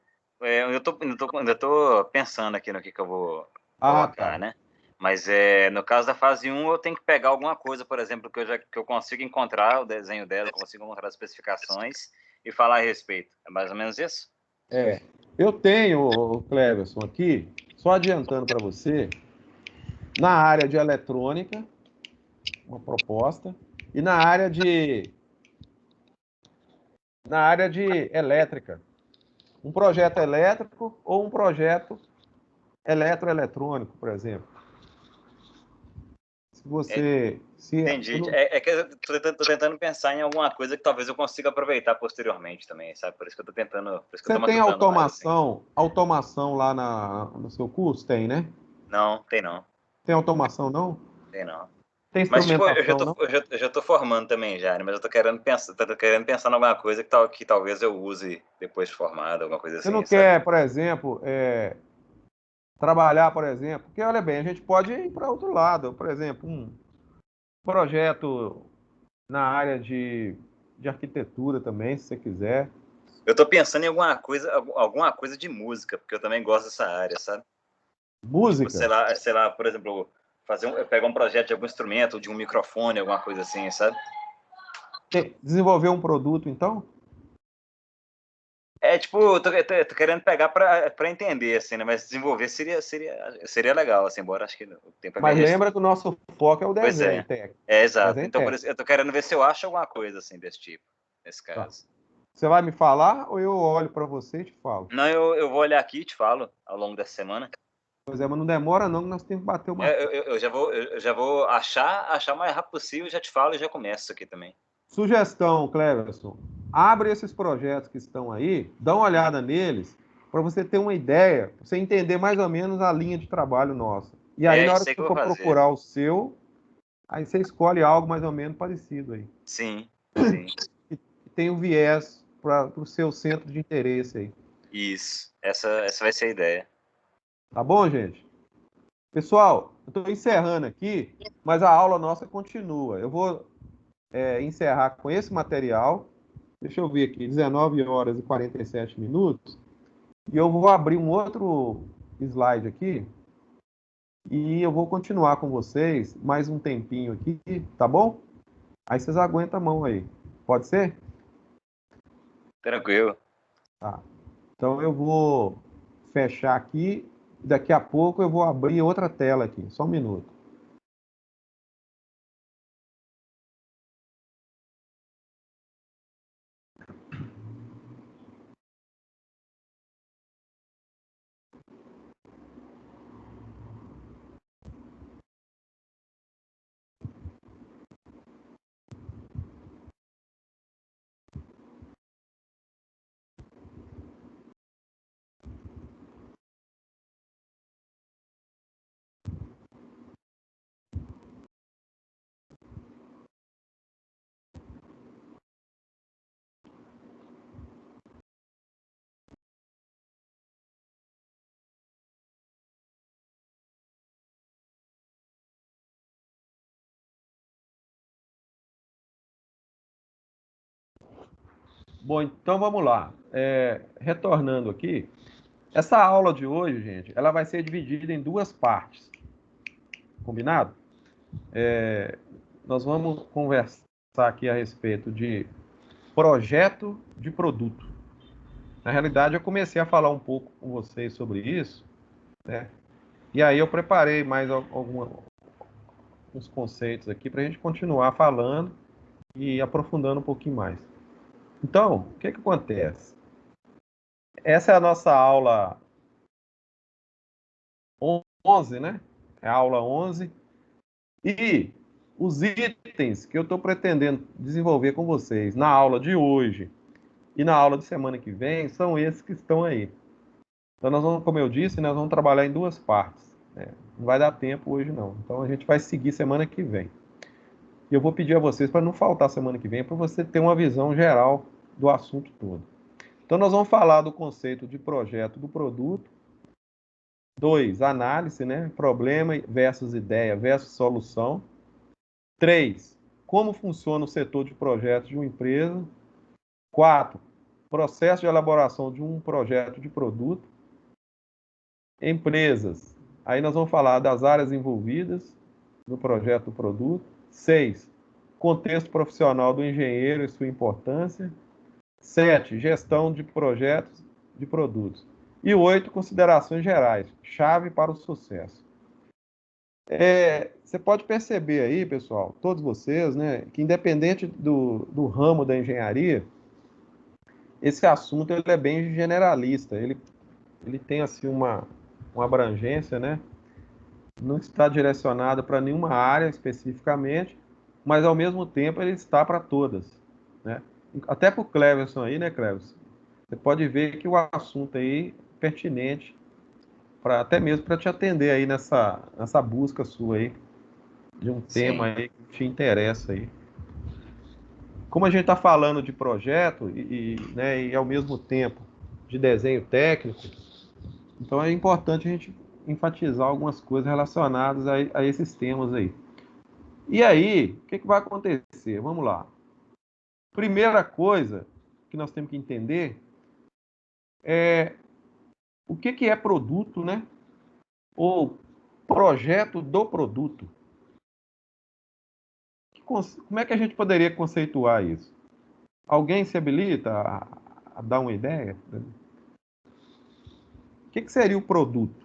[SPEAKER 2] eu ainda tô pensando aqui no que eu vou colocar,
[SPEAKER 1] Tá.
[SPEAKER 2] né? Mas no caso da fase 1, eu tenho que pegar alguma coisa, por exemplo, que eu consigo encontrar o desenho dela, consigo encontrar as especificações e falar a respeito. É mais ou menos isso?
[SPEAKER 1] Eu tenho, Cleverson, aqui, só adiantando para você, na área de eletrônica, uma proposta, e na área de elétrica. Um projeto elétrico ou um projeto eletroeletrônico, por exemplo. Se você...
[SPEAKER 2] Entendi. É que eu tô tentando pensar em alguma coisa que talvez eu consiga aproveitar posteriormente também, sabe? Por isso que eu tô tentando... Por isso que eu
[SPEAKER 1] Você
[SPEAKER 2] tô
[SPEAKER 1] tem
[SPEAKER 2] matutando mais, assim.
[SPEAKER 1] automação lá no seu curso? Tem, né?
[SPEAKER 2] Não, tem não.
[SPEAKER 1] Tem automação, não?
[SPEAKER 2] Tem não.
[SPEAKER 1] Tem
[SPEAKER 2] Mas, tipo,
[SPEAKER 1] instrumentação, não?
[SPEAKER 2] eu já tô formando também já, né? Mas eu tô querendo pensar em alguma coisa que talvez eu use depois de formado, alguma coisa
[SPEAKER 1] Você não
[SPEAKER 2] assim, sabe?
[SPEAKER 1] quer, por exemplo, trabalhar, por exemplo, porque olha bem, a gente pode ir para outro lado, por exemplo, um projeto na área de arquitetura também, se você quiser.
[SPEAKER 2] Eu tô pensando em alguma coisa de música, porque eu também gosto dessa área, sabe? Tipo,
[SPEAKER 1] Música,
[SPEAKER 2] sei lá, por exemplo, pegar um projeto de algum instrumento, de um microfone, alguma coisa assim, sabe?
[SPEAKER 1] desenvolver um produto, então?
[SPEAKER 2] Tipo, eu tô querendo pegar pra entender, assim, né? Mas desenvolver seria legal, assim, embora acho que o tempo é meio
[SPEAKER 1] Mas lembra
[SPEAKER 2] restrito.
[SPEAKER 1] que o nosso foco é o
[SPEAKER 2] Pois
[SPEAKER 1] desenho
[SPEAKER 2] é.
[SPEAKER 1] técnico.
[SPEAKER 2] Exato.
[SPEAKER 1] Desenho
[SPEAKER 2] Então, por
[SPEAKER 1] técnico.
[SPEAKER 2] isso, eu tô querendo ver se eu acho alguma coisa, assim, desse tipo, nesse
[SPEAKER 1] Tá.
[SPEAKER 2] caso.
[SPEAKER 1] Você vai me falar ou eu olho para você e te falo?
[SPEAKER 2] Não, eu vou olhar aqui e te falo ao longo dessa semana.
[SPEAKER 1] Pois é, mas não demora não, que nós temos que bater o martelo.
[SPEAKER 2] Eu já vou achar o mais rápido possível, já te falo e já começo aqui também.
[SPEAKER 1] Sugestão, Cleverson, abre esses projetos que estão aí, dá uma olhada neles, para você ter uma ideia, pra você entender mais ou menos a linha de trabalho nossa. E aí, na hora
[SPEAKER 2] Isso
[SPEAKER 1] que
[SPEAKER 2] aí que
[SPEAKER 1] você
[SPEAKER 2] eu vou
[SPEAKER 1] for
[SPEAKER 2] fazer.
[SPEAKER 1] procurar o seu, aí você escolhe algo mais ou menos parecido aí.
[SPEAKER 2] Sim.
[SPEAKER 1] E tem o viés para o seu centro de interesse aí.
[SPEAKER 2] Isso. Essa vai ser a ideia.
[SPEAKER 1] Tá bom, gente? Pessoal, eu estou encerrando aqui, mas a aula nossa continua. Eu vou encerrar com esse material. Deixa eu ver aqui, 19 horas e 47 minutos. E eu vou abrir um outro slide aqui. E eu vou continuar com vocês mais um tempinho aqui, tá bom? Aí vocês aguentam a mão aí. Pode ser?
[SPEAKER 2] Tranquilo.
[SPEAKER 1] Tá. Então eu vou fechar aqui. Daqui a pouco eu vou abrir outra tela aqui. Só um minuto. Bom, então vamos lá. Retornando aqui, essa aula de hoje, gente, ela vai ser dividida em duas partes. Combinado? Nós vamos conversar aqui a respeito de projeto de produto. Na realidade, eu comecei a falar um pouco com vocês sobre isso, né? E aí eu preparei mais alguns conceitos aqui para a gente continuar falando e aprofundando um pouquinho mais. Então, o que acontece? Essa é a nossa aula 11, né? É a aula 11. E os itens que eu estou pretendendo desenvolver com vocês na aula de hoje e na aula de semana que vem são esses que estão aí. Então, nós vamos, como eu disse, nós vamos trabalhar em duas partes. Não vai dar tempo hoje, não. Então, a gente vai seguir semana que vem. E eu vou pedir a vocês para não faltar semana que vem, para você ter uma visão geral do assunto todo. Então, nós vamos falar do conceito de projeto do produto. 2, análise, né? Problema versus ideia versus solução. 3, como funciona o setor de projetos de uma empresa. 4, processo de elaboração de um projeto de produto. Empresas. Aí nós vamos falar das áreas envolvidas no projeto do produto. 6, contexto profissional do engenheiro e sua importância. 7, gestão de projetos de produtos. E 8, considerações gerais, chave para o sucesso. Você pode perceber aí, pessoal, todos vocês, né, que independente do ramo da engenharia, esse assunto ele é bem generalista, ele tem assim uma abrangência, né, não está direcionado para nenhuma área especificamente, mas ao mesmo tempo ele está para todas, né? Até para o Cleverson aí, né, Cleverson? Você pode ver que o assunto aí é pertinente, até mesmo para te atender aí nessa busca sua aí, de um tema aí que te interessa aí. Como a gente está falando de projeto né, e ao mesmo tempo de desenho técnico, então é importante a gente enfatizar algumas coisas relacionadas a esses temas aí. E aí, o que vai acontecer? Vamos lá. Primeira coisa que nós temos que entender é o que é produto, né? Ou projeto do produto. Como é que a gente poderia conceituar isso? Alguém se habilita a dar uma ideia? O que seria o produto?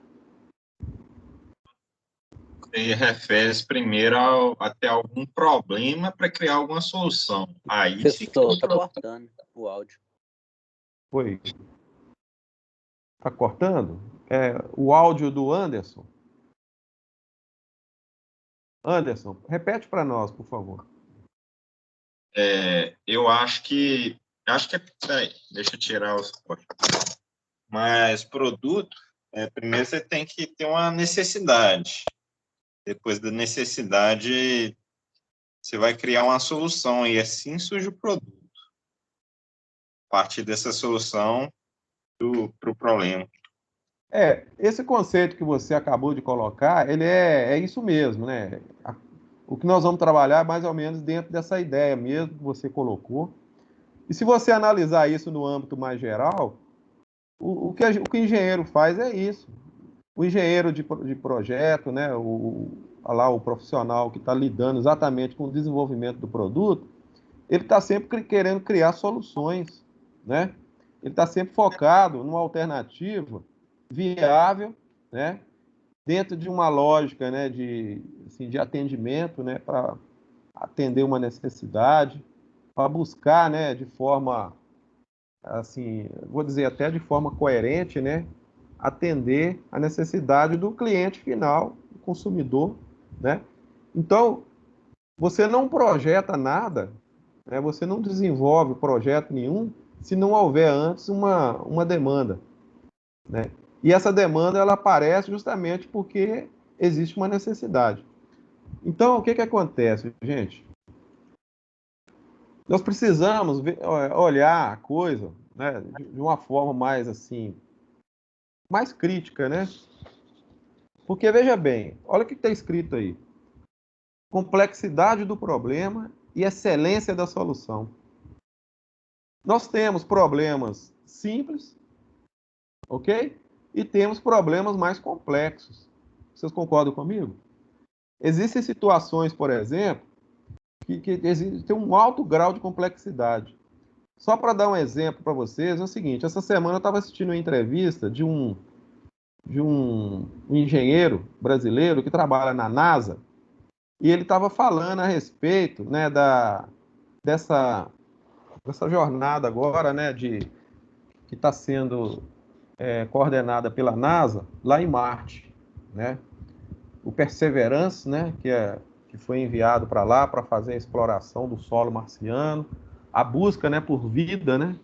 [SPEAKER 4] Você refere primeiro até algum problema para criar alguma solução. Aí fica
[SPEAKER 5] Professor, tá cortando o áudio.
[SPEAKER 1] Foi. Tá cortando? O áudio do Anderson. Anderson, repete para nós, por favor.
[SPEAKER 4] Eu acho que peraí, deixa eu tirar os cortes. Mas produto, primeiro você tem que ter uma necessidade. Depois da necessidade, você vai criar uma solução e assim surge o produto. A partir dessa solução para o problema.
[SPEAKER 1] Esse conceito que você acabou de colocar, ele é isso mesmo, né? O que nós vamos trabalhar é mais ou menos dentro dessa ideia mesmo que você colocou. E se você analisar isso no âmbito mais geral, o que o engenheiro faz é isso. O engenheiro de projeto, né? O profissional que está lidando exatamente com o desenvolvimento do produto, ele está sempre querendo criar soluções, né? Ele está sempre focado numa alternativa viável, né? Dentro de uma lógica, né? De atendimento, né? Para atender uma necessidade, para buscar, né? De forma, assim, vou dizer até de forma coerente, né? Atender a necessidade do cliente final, do consumidor, né? Então, você não projeta nada, né? Você não desenvolve projeto nenhum se não houver antes uma demanda, né? E essa demanda ela aparece justamente porque existe uma necessidade. Então, o que acontece, gente? Nós precisamos olhar a coisa, né, de uma forma mais assim, mais crítica, né? Porque veja bem, olha o que está escrito aí: complexidade do problema e excelência da solução. Nós temos problemas simples, ok? E temos problemas mais complexos. Vocês concordam comigo? Existem situações, por exemplo, que tem um alto grau de complexidade. Só para dar um exemplo para vocês, é o seguinte: essa semana eu estava assistindo uma entrevista de um engenheiro brasileiro que trabalha na NASA, e ele estava falando a respeito, né, dessa jornada agora, né, que está sendo coordenada pela NASA lá em Marte, né? O Perseverance, né, que foi enviado para lá para fazer a exploração do solo marciano, a busca, né, por vida, né,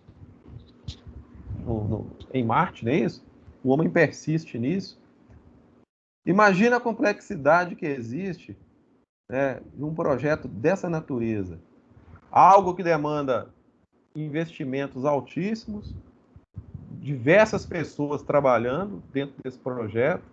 [SPEAKER 1] em Marte, não é isso? O homem persiste nisso. Imagina a complexidade que existe, né, de um projeto dessa natureza. Algo que demanda investimentos altíssimos, diversas pessoas trabalhando dentro desse projeto,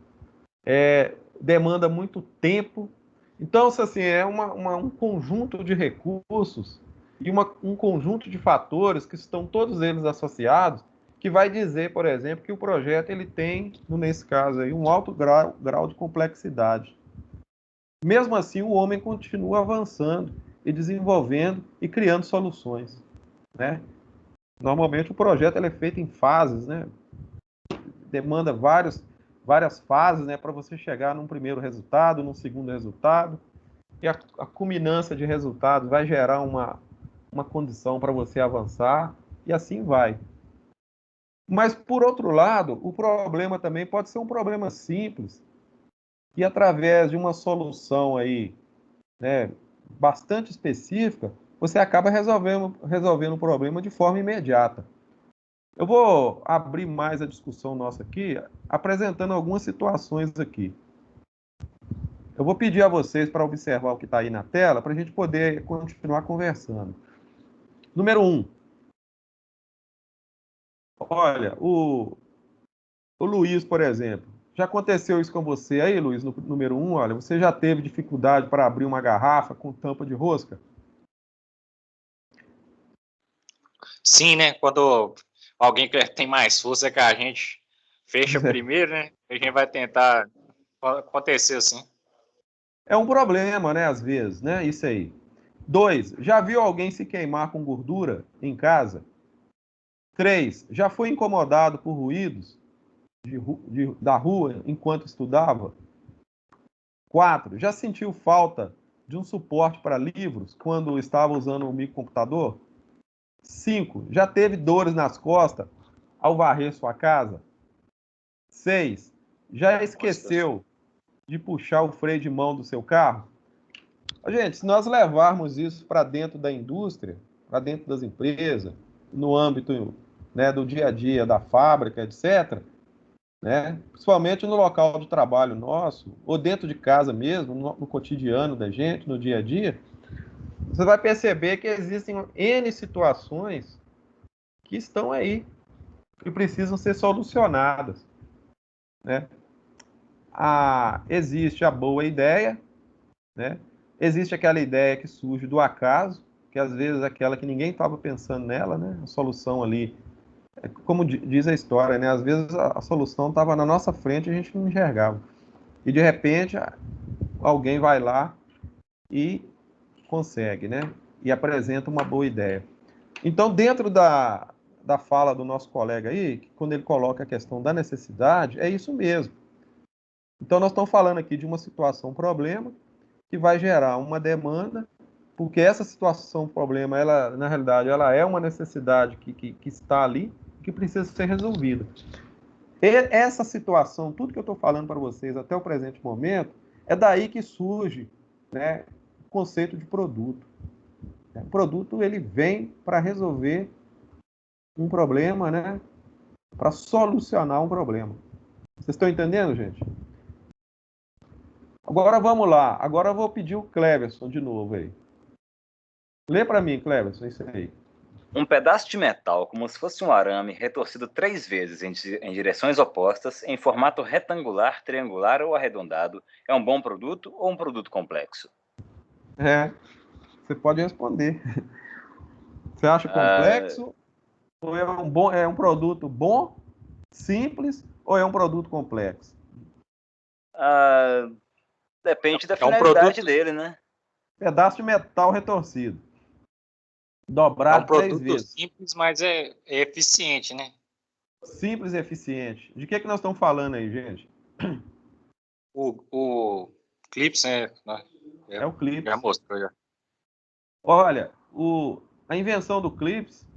[SPEAKER 1] demanda muito tempo. Então, assim, é um conjunto de recursos e um conjunto de fatores que estão todos eles associados, que vai dizer, por exemplo, que o projeto ele tem, nesse caso aí, um alto grau de complexidade. Mesmo assim, o homem continua avançando e desenvolvendo e criando soluções, né? Normalmente o projeto ele é feito em fases, né? Demanda várias fases, né, para você chegar num primeiro resultado, num segundo resultado, e a culminância de resultados vai gerar uma condição para você avançar, e assim vai. Mas, por outro lado, o problema também pode ser um problema simples, e através de uma solução aí, né, bastante específica, você acaba resolvendo o problema de forma imediata. Eu vou abrir mais a discussão nossa aqui, apresentando algumas situações aqui. Eu vou pedir a vocês para observar o que está aí na tela, para a gente poder continuar conversando. Número 1. Olha, o Luiz, por exemplo. Já aconteceu isso com você aí, Luiz, no número 1? Olha, você já teve dificuldade para abrir uma garrafa com tampa de rosca?
[SPEAKER 3] Sim, né? Quando alguém que tem mais força que a gente fecha primeiro, né? A gente vai tentar acontecer assim.
[SPEAKER 1] É um problema, né, às vezes, né? Isso aí. 2. Já viu alguém se queimar com gordura em casa? 3. Já foi incomodado por ruídos da rua enquanto estudava? 4. Já sentiu falta de um suporte para livros quando estava usando o microcomputador? 5. Já teve dores nas costas ao varrer sua casa? 6. Já esqueceu de puxar o freio de mão do seu carro? Gente, se nós levarmos isso para dentro da indústria, para dentro das empresas, no âmbito, né, do dia a dia, da fábrica, etc., né, principalmente no local de trabalho nosso, ou dentro de casa mesmo, no cotidiano da gente, no dia a dia, você vai perceber que existem N situações que estão aí, que precisam ser solucionadas, né? Existe a boa ideia, né? Existe aquela ideia que surge do acaso, que às vezes é aquela que ninguém estava pensando nela, né? A solução ali, como diz a história, né? Às vezes a solução estava na nossa frente e a gente não enxergava. E de repente alguém vai lá e consegue, né? E apresenta uma boa ideia. Então, dentro da fala do nosso colega aí, quando ele coloca a questão da necessidade, é isso mesmo. Então, nós estamos falando aqui de uma situação, problema, que vai gerar uma demanda, porque essa situação, problema, ela, na realidade, ela é uma necessidade que está ali, que precisa ser resolvida. E essa situação, tudo que eu estou falando para vocês até o presente momento, é daí que surge, né, o conceito de produto. O produto, ele vem para resolver um problema, né, para solucionar um problema. Vocês estão entendendo, gente? Agora vamos lá. Agora eu vou pedir o Cleverson de novo aí. Lê para mim, Cleverson, isso aí.
[SPEAKER 2] Um pedaço de metal, como se fosse um arame, retorcido 3 vezes em direções opostas, em formato retangular, triangular ou arredondado, é um bom produto ou um produto complexo?
[SPEAKER 1] Você pode responder. Você acha complexo? Ou é um produto bom, simples, ou é um produto complexo?
[SPEAKER 2] Depende da finalidade dele, né?
[SPEAKER 1] Pedaço de metal retorcido. Dobrado 3 vezes. É um produto
[SPEAKER 3] simples, mas é eficiente, né?
[SPEAKER 1] Simples e eficiente. De que nós estamos falando aí, gente?
[SPEAKER 3] O Clips, né?
[SPEAKER 1] É o Clips.
[SPEAKER 3] Já mostrou, já.
[SPEAKER 1] Olha, a invenção do Clips,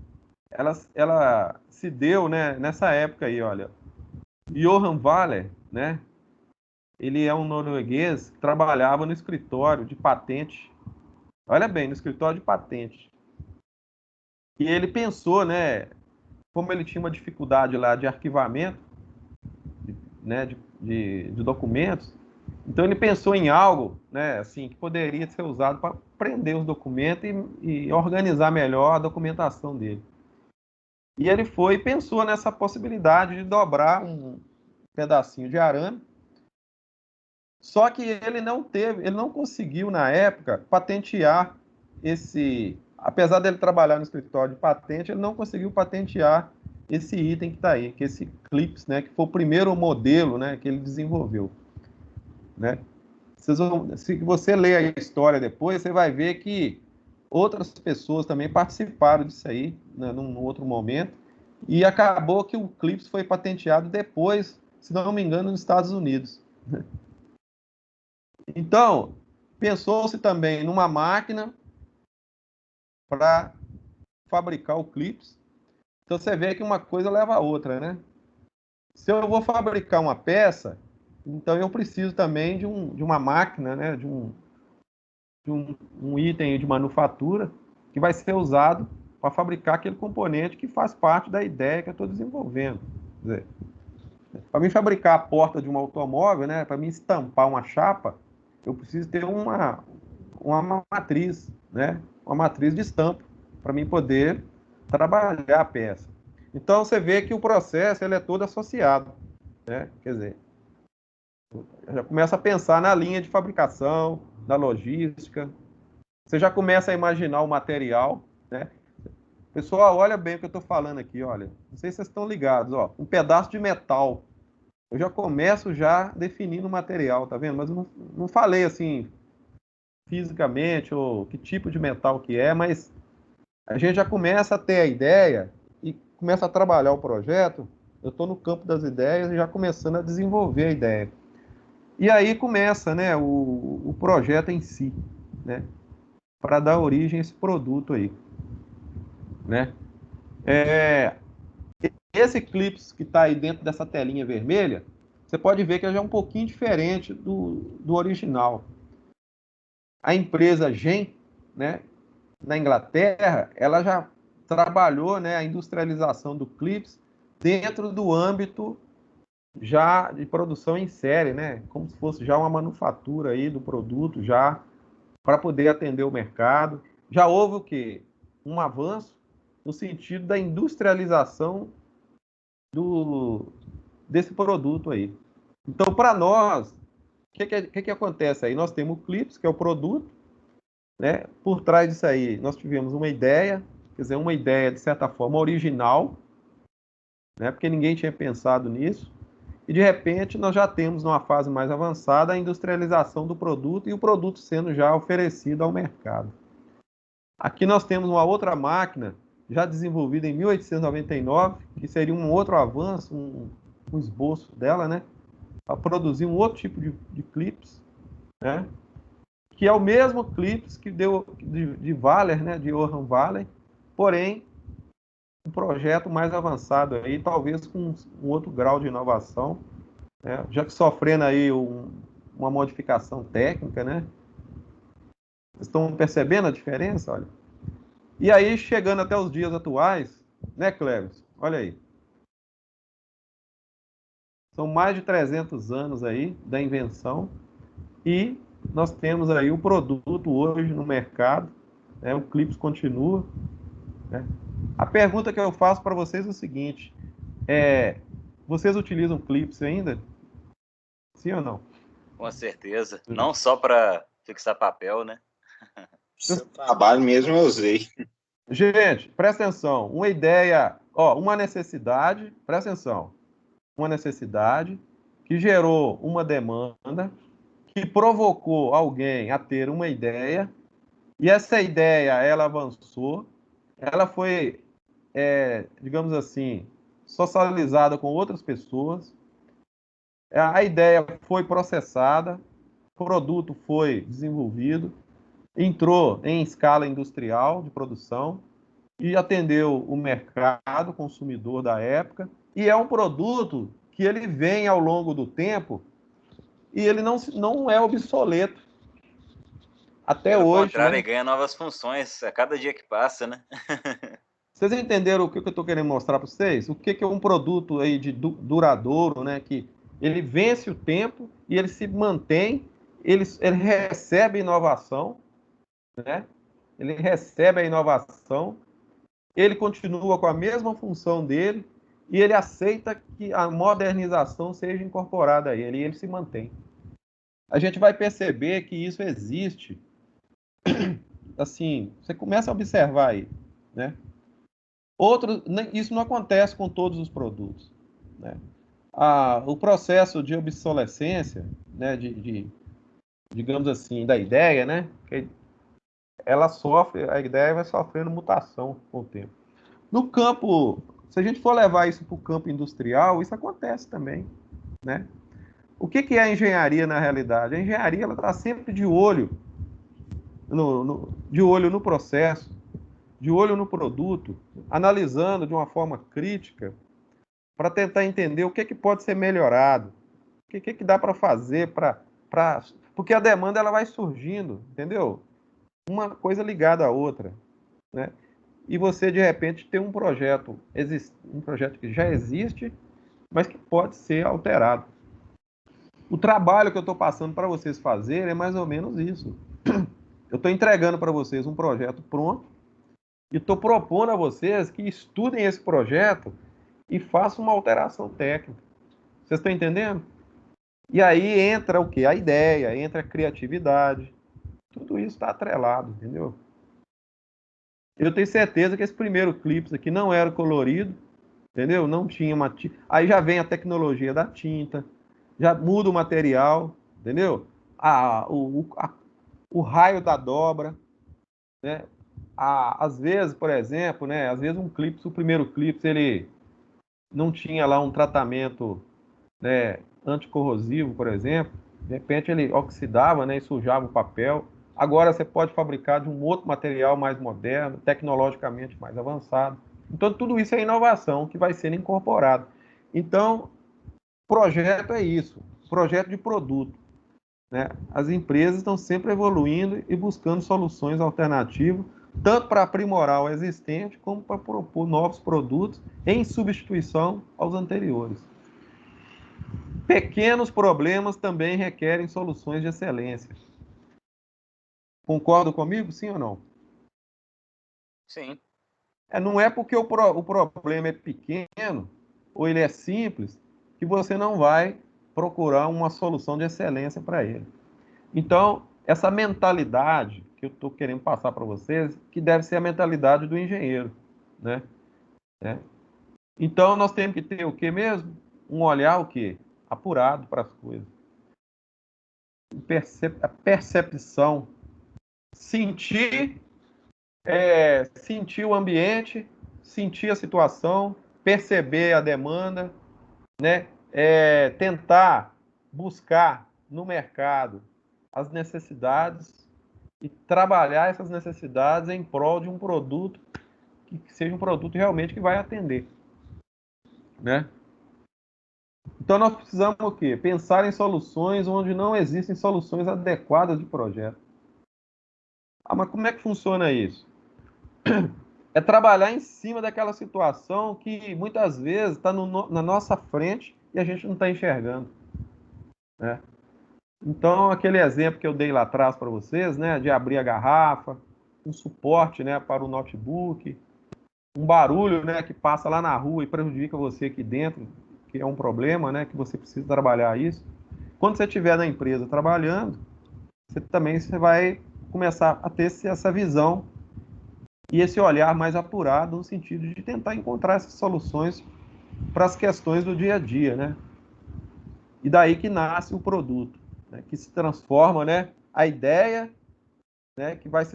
[SPEAKER 1] ela se deu, né, nessa época aí, olha. Johan Waller, né? Ele é um norueguês que trabalhava no escritório de patente. Olha bem, no escritório de patente. E ele pensou, né, como ele tinha uma dificuldade lá de arquivamento, né, de documentos, então ele pensou em algo, né, assim, que poderia ser usado para prender os documentos e organizar melhor a documentação dele. E ele foi e pensou nessa possibilidade de dobrar um pedacinho de arame. Só que ele não conseguiu na época patentear apesar dele trabalhar no escritório de patente, ele não conseguiu patentear esse item que está aí, que é esse Clips, né, que foi o primeiro modelo, né, que ele desenvolveu, né? Se você ler a história depois, você vai ver que outras pessoas também participaram disso aí, né, num outro momento, e acabou que o Clips foi patenteado depois, se não me engano, nos Estados Unidos. Então, pensou-se também numa máquina para fabricar o Clips. Então, você vê que uma coisa leva a outra, né? Se eu vou fabricar uma peça, então eu preciso também de uma máquina, né? de um item de manufatura que vai ser usado para fabricar aquele componente que faz parte da ideia que eu estou desenvolvendo. Para mim fabricar a porta de um automóvel, né? Para mim estampar uma chapa, eu preciso ter uma matriz, né? Uma matriz de estampa, para mim poder trabalhar a peça. Então, você vê que o processo ele é todo associado, né? Quer dizer, já começa a pensar na linha de fabricação, na logística, você já começa a imaginar o material, né? Pessoal, olha bem o que eu estou falando aqui, olha. Não sei se vocês estão ligados, ó. Um pedaço de metal. Eu já começo já definindo o material, tá vendo? Mas eu não falei assim fisicamente ou que tipo de metal que é, mas a gente já começa a ter a ideia e começa a trabalhar o projeto. Eu estou no campo das ideias e já começando a desenvolver a ideia. E aí começa, né, o projeto em si, né, para dar origem a esse produto aí, né? Esse clips que está aí dentro dessa telinha vermelha, você pode ver que já é um pouquinho diferente do original. A empresa Gen, né, na Inglaterra, ela já trabalhou, né, a industrialização do clips dentro do âmbito já de produção em série, né, como se fosse já uma manufatura aí do produto, já para poder atender o mercado. Já houve o quê? Um avanço no sentido da industrialização desse produto aí. Então, para nós, o que acontece aí? Nós temos o Clips, que é o produto, né? Por trás disso aí, nós tivemos uma ideia, quer dizer, uma ideia, de certa forma, original, né? Porque ninguém tinha pensado nisso. E, de repente, nós já temos, numa fase mais avançada, a industrialização do produto e o produto sendo já oferecido ao mercado. Aqui nós temos uma outra máquina, já desenvolvida em 1899, que seria um outro avanço, um esboço dela, né? Para produzir um outro tipo de clips, né? Que é o mesmo clips que deu de Waller, né? De Johann Waller, porém um projeto mais avançado aí, talvez com um outro grau de inovação, né? Já que sofrendo aí uma modificação técnica, né? Vocês estão percebendo a diferença? Olha. E aí, chegando até os dias atuais, né, Cleves? Olha aí. São mais de 300 anos aí da invenção e nós temos aí o produto hoje no mercado, né? O Clips continua, né? A pergunta que eu faço para vocês é o seguinte, vocês utilizam Clips ainda? Sim ou não?
[SPEAKER 2] Com certeza. Não só para fixar papel, né?
[SPEAKER 4] Seu trabalho mesmo eu usei.
[SPEAKER 1] Gente, presta atenção. Uma ideia, uma necessidade, presta atenção. Uma necessidade que gerou uma demanda, que provocou alguém a ter uma ideia, e essa ideia, ela avançou, ela foi, digamos assim, socializada com outras pessoas, a ideia foi processada, o produto foi desenvolvido, entrou em escala industrial de produção e atendeu o mercado consumidor da época, e é um produto que ele vem ao longo do tempo e ele não é obsoleto. Até
[SPEAKER 2] Pelo
[SPEAKER 1] hoje,
[SPEAKER 2] contrário,
[SPEAKER 1] né?
[SPEAKER 2] ele ganha novas funções a cada dia que passa, né?
[SPEAKER 1] Vocês entenderam o que eu estou querendo mostrar para vocês? O que é um produto aí de duradouro, né? Que ele vence o tempo e ele se mantém, ele recebe inovação, né? Ele recebe a inovação, ele continua com a mesma função dele e ele aceita que a modernização seja incorporada a ele e ele se mantém. A gente vai perceber que isso existe, assim, você começa a observar aí, né? Isso não acontece com todos os produtos, né? O processo de obsolescência, né, digamos assim, da ideia, né, a ideia vai sofrendo mutação com o tempo. No campo, se a gente for levar isso para o campo industrial, isso acontece também, né? O que é a engenharia na realidade? A engenharia ela está sempre de olho no processo, de olho no produto, analisando de uma forma crítica para tentar entender o que pode ser melhorado, o que dá para fazer porque a demanda ela vai surgindo, entendeu? Uma coisa ligada à outra, né? E você de repente tem um projeto que já existe, mas que pode ser alterado. O trabalho que eu estou passando para vocês fazerem é mais ou menos isso. Eu estou entregando para vocês um projeto pronto e estou propondo a vocês que estudem esse projeto e façam uma alteração técnica. Vocês estão entendendo? E aí entra o quê? A ideia, entra a criatividade. Tudo isso está atrelado, entendeu? Eu tenho certeza que esse primeiro Clips aqui não era colorido, entendeu? Não tinha uma tinta. Aí já vem a tecnologia da tinta, já muda o material, entendeu? O raio da dobra, né? Às vezes, por exemplo, né? Às vezes o primeiro Clips, ele não tinha lá um tratamento, né, anticorrosivo, por exemplo. De repente ele oxidava, né, e sujava o papel. Agora você pode fabricar de um outro material mais moderno, tecnologicamente mais avançado. Então, tudo isso é inovação que vai sendo incorporado. Então, projeto é isso, projeto de produto, né? As empresas estão sempre evoluindo e buscando soluções alternativas, tanto para aprimorar o existente, como para propor novos produtos em substituição aos anteriores. Pequenos problemas também requerem soluções de excelência. Concorda comigo, sim ou não?
[SPEAKER 2] Sim.
[SPEAKER 1] Não é porque o problema é pequeno ou ele é simples que você não vai procurar uma solução de excelência para ele. Então, essa mentalidade que eu estou querendo passar para vocês, que deve ser a mentalidade do engenheiro, né? Então, nós temos que ter o que mesmo? Um olhar o quê? Apurado para as coisas. A percepção. Sentir sentir o ambiente, sentir a situação, perceber a demanda, né? Tentar buscar no mercado as necessidades e trabalhar essas necessidades em prol de um produto que seja um produto realmente que vai atender, né? Então nós precisamos o quê? Pensar em soluções onde não existem soluções adequadas de projeto. Mas como é que funciona isso? É trabalhar em cima daquela situação que muitas vezes está na nossa frente e a gente não está enxergando, né? Então, aquele exemplo que eu dei lá atrás para vocês, né, de abrir a garrafa, um suporte, né, para o notebook, um barulho, né, que passa lá na rua e prejudica você aqui dentro, que é um problema, né, que você precisa trabalhar isso. Quando você estiver na empresa trabalhando, você vai começar a ter essa visão e esse olhar mais apurado no sentido de tentar encontrar essas soluções para as questões do dia a dia, né? E daí que nasce o produto, né? Que se transforma, né? A ideia, né? Que vai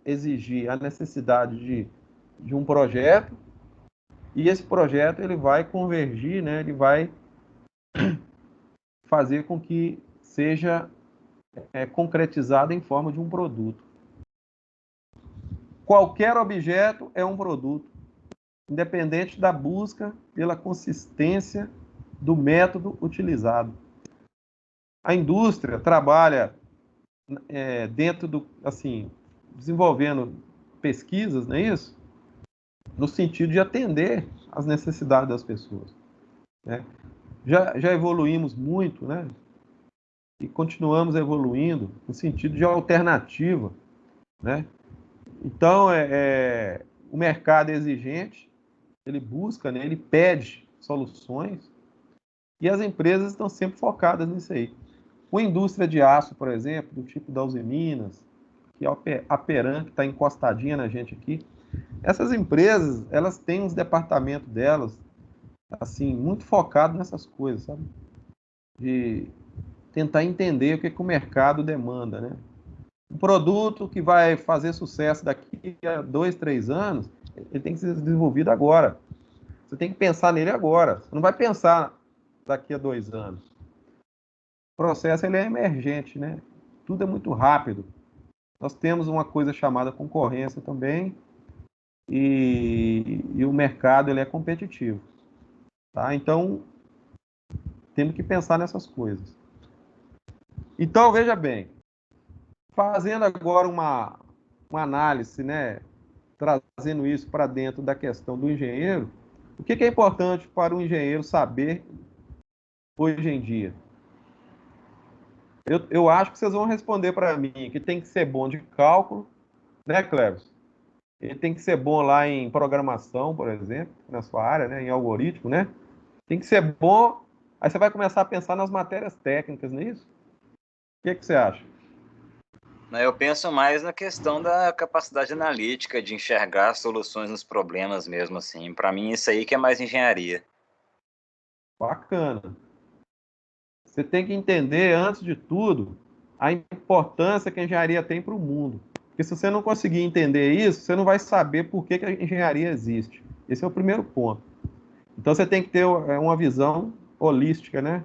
[SPEAKER 1] exigir a necessidade de um projeto e esse projeto ele vai convergir, né? Ele vai fazer com que seja concretizado em forma de um produto. Qualquer objeto é um produto, independente da busca pela consistência do método utilizado. A indústria trabalha dentro do, assim, desenvolvendo pesquisas, não é isso? No sentido de atender às necessidades das pessoas, né? Já evoluímos muito, né? E continuamos evoluindo no sentido de alternativa, né? Então, o mercado é exigente, ele busca, né? Ele pede soluções e as empresas estão sempre focadas nisso aí. Uma indústria de aço, por exemplo, do tipo da Uzi Minas, que é a Peran, que está encostadinha na gente aqui, essas empresas, elas têm uns departamentos delas, assim, muito focados nessas coisas, sabe? De tentar entender o que o mercado demanda, né? Um produto que vai fazer sucesso daqui a 2, 3 anos, ele tem que ser desenvolvido agora. Você tem que pensar nele agora. Você não vai pensar daqui a 2 anos. O processo ele é emergente, né? Tudo é muito rápido. Nós temos uma coisa chamada concorrência também e o mercado ele é competitivo, tá? Então temos que pensar nessas coisas. Então veja bem, fazendo agora uma análise, né? Trazendo isso para dentro da questão do engenheiro, o que é importante para o engenheiro saber hoje em dia? Eu acho que vocês vão responder para mim que tem que ser bom de cálculo, né, Cleves? Ele tem que ser bom lá em programação, por exemplo, na sua área, né, em algoritmo, né? Tem que ser bom. Aí você vai começar a pensar nas matérias técnicas, não é isso? O que você acha?
[SPEAKER 2] Eu penso mais na questão da capacidade analítica de enxergar soluções nos problemas mesmo, assim. Para mim, isso aí que é mais engenharia.
[SPEAKER 1] Bacana. Você tem que entender, antes de tudo, a importância que a engenharia tem para o mundo. Porque se você não conseguir entender isso, você não vai saber por que a engenharia existe. Esse é o primeiro ponto. Então você tem que ter uma visão holística, né?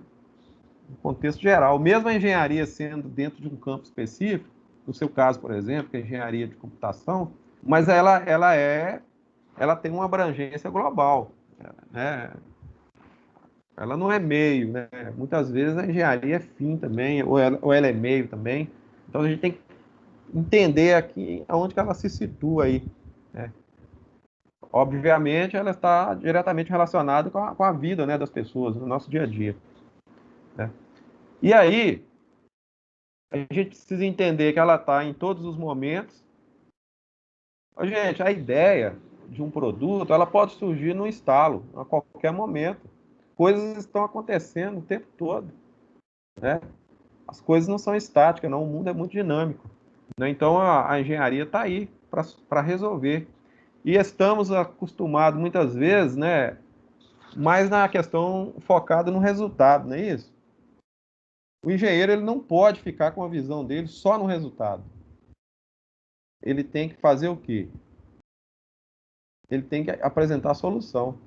[SPEAKER 1] No contexto geral. Mesmo a engenharia sendo dentro de um campo específico, no seu caso, por exemplo, que é a engenharia de computação, mas ela é ela tem uma abrangência global, né? Ela não é meio, né? Muitas vezes a engenharia é fim também, ou ela é meio também. Então a gente tem que entender aqui aonde que ela se situa aí, né? Obviamente, ela está diretamente relacionada com a vida, né, das pessoas, no nosso dia a dia, né? E aí, a gente precisa entender que ela está em todos os momentos. Gente, a ideia de um produto, ela pode surgir no estalo, a qualquer momento. Coisas estão acontecendo o tempo todo, né? As coisas não são estáticas, não. O mundo é muito dinâmico, né? Então, a engenharia está aí para resolver. E estamos acostumados, muitas vezes, né, mais na questão focada no resultado, não é isso? O engenheiro ele não pode ficar com a visão dele só no resultado. Ele tem que fazer o quê? Ele tem que apresentar a solução.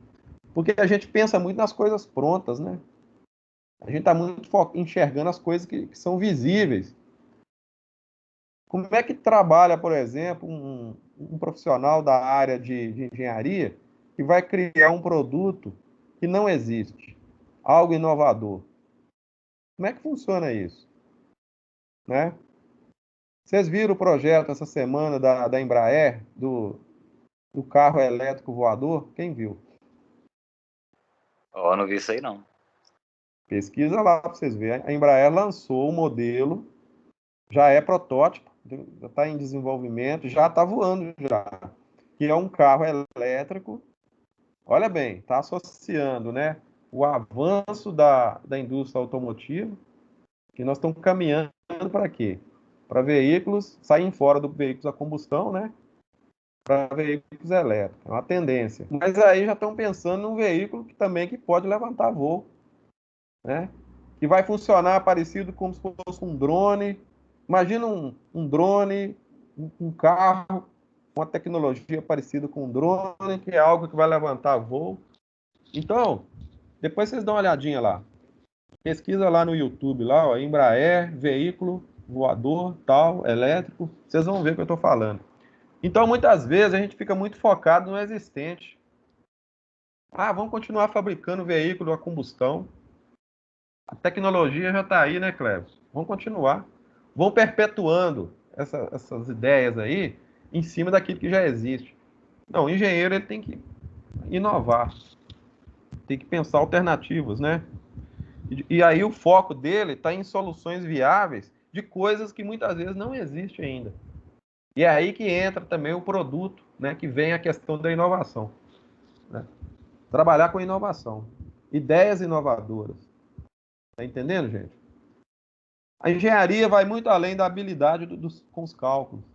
[SPEAKER 1] Porque a gente pensa muito nas coisas prontas, né? A gente está muito enxergando as coisas que são visíveis. Como é que trabalha, por exemplo, um profissional da área de engenharia que vai criar um produto que não existe, algo inovador? Como é que funciona isso, né? Vocês viram o projeto essa semana da Embraer, do carro elétrico voador? Quem viu?
[SPEAKER 2] Ó, não vi isso aí, não.
[SPEAKER 1] Pesquisa lá para vocês verem. A Embraer lançou o modelo, já é protótipo, já está em desenvolvimento, já está voando já. Que é um carro elétrico. Olha bem, está associando, né, o avanço da indústria automotiva, que nós estamos caminhando para quê? Para veículos saírem fora do veículos a combustão, né? Para veículos elétricos. É uma tendência. Mas aí já estão pensando num veículo que pode levantar voo, né? Que vai funcionar parecido como se fosse um drone. Imagina um drone, um carro, uma tecnologia parecida com um drone, que é algo que vai levantar voo. Então, depois vocês dão uma olhadinha lá. Pesquisa lá no YouTube, lá, ó, Embraer, veículo, voador, tal, elétrico. Vocês vão ver o que eu estou falando. Então, muitas vezes, a gente fica muito focado no existente. Ah, vamos continuar fabricando veículo a combustão. A tecnologia já está aí, né, Cleber? Vamos continuar. Vão perpetuando essas ideias aí em cima daquilo que já existe. Não, o engenheiro ele tem que inovar, tem que pensar alternativas, né? E aí o foco dele está em soluções viáveis de coisas que muitas vezes não existem ainda. E é aí que entra também o produto, né, que vem a questão da inovação, né? Trabalhar com inovação, ideias inovadoras. Tá entendendo, gente? A engenharia vai muito além da habilidade com os cálculos.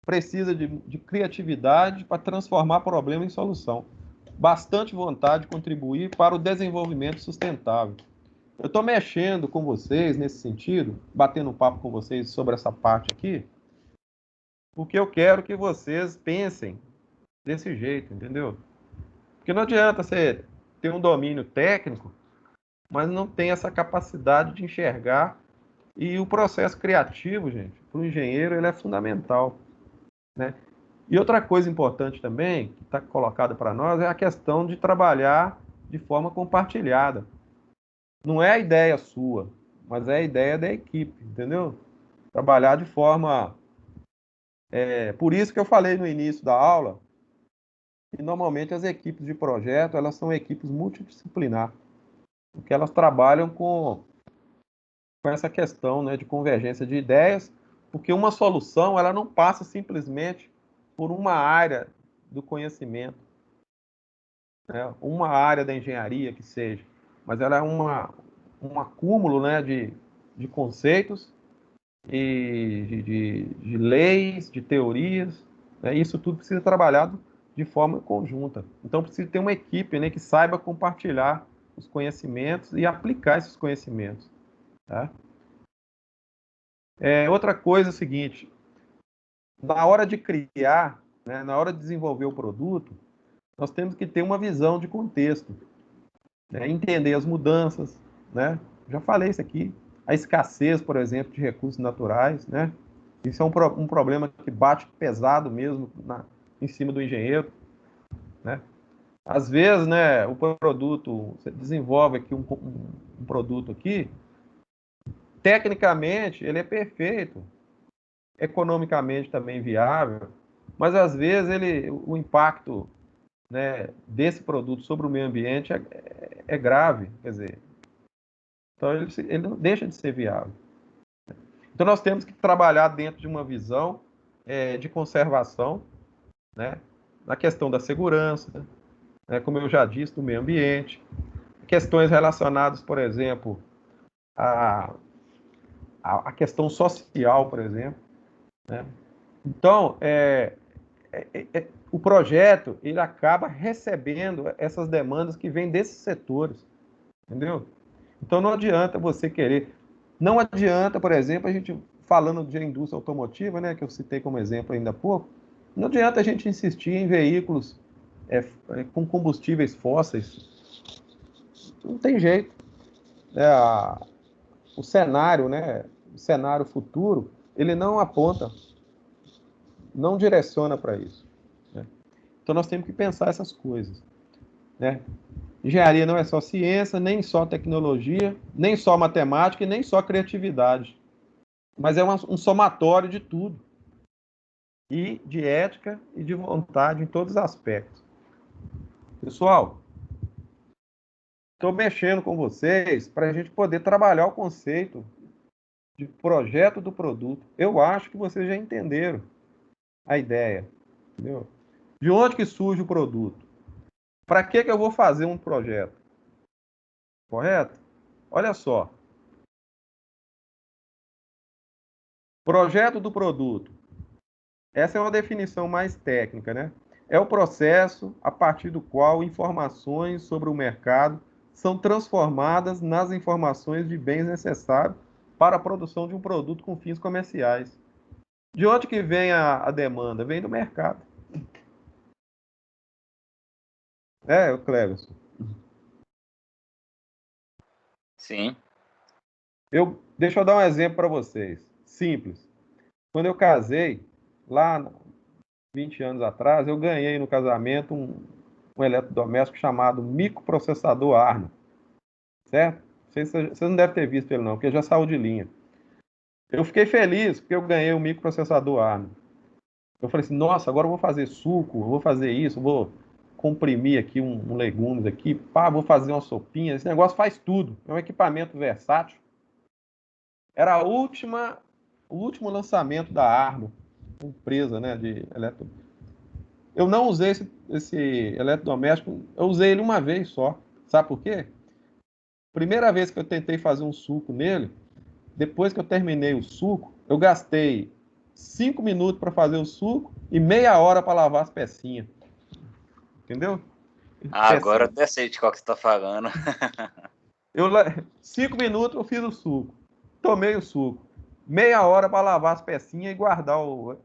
[SPEAKER 1] Precisa de criatividade para transformar problema em solução. Bastante vontade de contribuir para o desenvolvimento sustentável. Eu estou mexendo com vocês nesse sentido, batendo um papo com vocês sobre essa parte aqui, porque eu quero que vocês pensem desse jeito, entendeu? Porque não adianta você ter um domínio técnico, mas não tem essa capacidade de enxergar. E o processo criativo, gente, para o engenheiro, ele é fundamental, né? E outra coisa importante também, que está colocada para nós, é a questão de trabalhar de forma compartilhada. Não é a ideia sua, mas é a ideia da equipe, entendeu? Trabalhar de forma... por isso que eu falei no início da aula, que normalmente as equipes de projeto, elas são equipes multidisciplinar, porque elas trabalham com essa questão, né, de convergência de ideias, porque uma solução ela não passa simplesmente por uma área do conhecimento, né, uma área da engenharia que seja, mas ela é um acúmulo, né, de conceitos e de leis, de teorias, né, e isso tudo precisa ser trabalhado de forma conjunta. Então precisa ter uma equipe, né, que saiba compartilhar os conhecimentos e aplicar esses conhecimentos, tá? Outra coisa é o seguinte, na hora de criar, né, na hora de desenvolver o produto, nós temos que ter uma visão de contexto, né, entender as mudanças, né? Já falei isso aqui, a escassez, por exemplo, de recursos naturais, né? Isso é um problema que bate pesado mesmo em cima do engenheiro. né? Às vezes, né, o produto, você desenvolve aqui um produto aqui, tecnicamente ele é perfeito, economicamente também viável, mas às vezes o impacto, né, desse produto sobre o meio ambiente é grave, quer dizer, então ele não deixa de ser viável. Então nós temos que trabalhar dentro de uma visão de conservação, né, na questão da segurança, né, como eu já disse, do meio ambiente, questões relacionadas, por exemplo, a questão social, por exemplo, né? Então, o projeto ele acaba recebendo essas demandas que vêm desses setores, entendeu? Então não adianta você querer, não adianta, por exemplo, a gente falando de indústria automotiva, né, que eu citei como exemplo ainda há pouco, não adianta a gente insistir em veículos com combustíveis fósseis, não tem jeito. O cenário, né, o cenário futuro, ele não aponta, não direciona para isso, né? Então nós temos que pensar essas coisas, né? Engenharia não é só ciência, nem só tecnologia, nem só matemática e nem só criatividade, mas é um somatório de tudo, e de ética e de vontade em todos os aspectos. Pessoal, estou mexendo com vocês para a gente poder trabalhar o conceito de projeto do produto. Eu acho que vocês já entenderam a ideia, entendeu? De onde que surge o produto? Para que eu vou fazer um projeto? Correto? Olha só. Projeto do produto. Essa é uma definição mais técnica, né? É o processo a partir do qual informações sobre o mercado são transformadas nas informações de bens necessários para a produção de um produto com fins comerciais. De onde que vem a demanda? Vem do mercado. Cleverson.
[SPEAKER 2] Sim.
[SPEAKER 1] Deixa eu dar um exemplo para vocês. Simples. Quando eu casei, lá 20 anos atrás, eu ganhei no casamento um eletrodoméstico chamado microprocessador ARM. Certo? Vocês não devem ter visto ele não, porque já saiu de linha. Eu fiquei feliz porque eu ganhei um microprocessador ARM. Eu falei assim, nossa, agora eu vou fazer suco, eu vou fazer isso, vou comprimir aqui um legumes aqui, vou fazer uma sopinha. Esse negócio faz tudo. É um equipamento versátil. Era o último lançamento da Arlo, empresa, né, de eletro. Eu não usei esse eletrodoméstico, eu usei ele uma vez só. Sabe por quê? Primeira vez que eu tentei fazer um suco nele, depois que eu terminei o suco, eu gastei 5 minutos para fazer o suco e meia hora para lavar as pecinhas. Entendeu?
[SPEAKER 2] Agora eu até sei de qual que você está falando.
[SPEAKER 1] 5 minutos eu fiz o suco. Tomei o suco. Meia hora para lavar as pecinhas e guardar o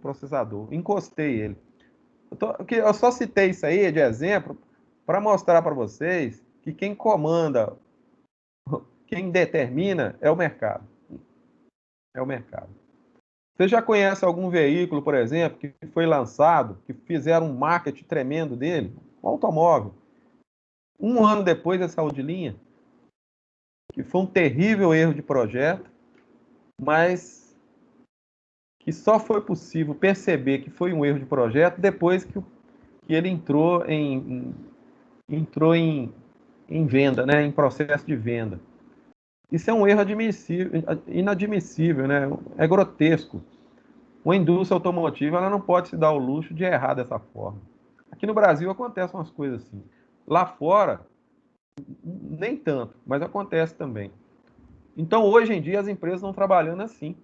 [SPEAKER 1] processador. Encostei ele. Eu só citei isso aí de exemplo para mostrar para vocês que quem comanda, quem determina é o mercado. É o mercado. Você já conhece algum veículo, por exemplo, que foi lançado, que fizeram um marketing tremendo dele? Um automóvel. Um ano depois ele saiu de linha, que foi um terrível erro de projeto, mas que só foi possível perceber que foi um erro de projeto depois que ele entrou em venda, né, em processo de venda. Isso é um erro inadmissível, né? É grotesco. Uma indústria automotiva ela não pode se dar o luxo de errar dessa forma. Aqui no Brasil acontecem umas coisas assim. Lá fora, nem tanto, mas acontece também. Então, hoje em dia, as empresas estão trabalhando assim.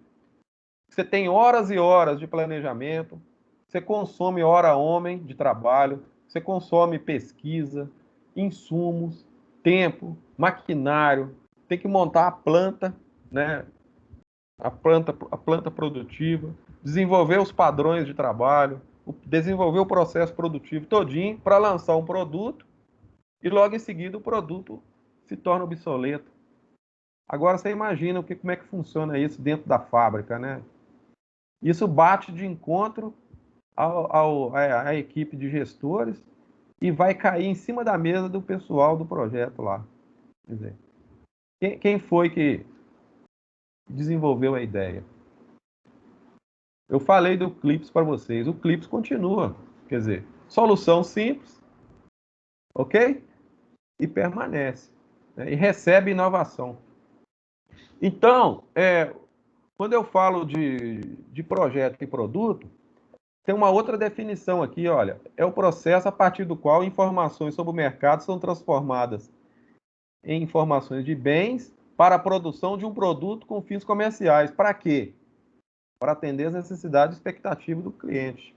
[SPEAKER 1] Você tem horas e horas de planejamento, você consome hora homem de trabalho, você consome pesquisa, insumos, tempo, maquinário, tem que montar a planta, né? A planta produtiva, desenvolver os padrões de trabalho, desenvolver o processo produtivo todinho para lançar um produto e logo em seguida o produto se torna obsoleto. Agora você imagina como é que funciona isso dentro da fábrica, né? Isso bate de encontro à equipe de gestores e vai cair em cima da mesa do pessoal do projeto lá. Quer dizer, quem foi que desenvolveu a ideia? Eu falei do Clips para vocês. O Clips continua. Quer dizer, solução simples, ok? E permanece. Né? E recebe inovação. Então, quando eu falo de projeto e produto, tem uma outra definição aqui, olha. É o processo a partir do qual informações sobre o mercado são transformadas em informações de bens para a produção de um produto com fins comerciais. Para quê? Para atender as necessidades e expectativas do cliente.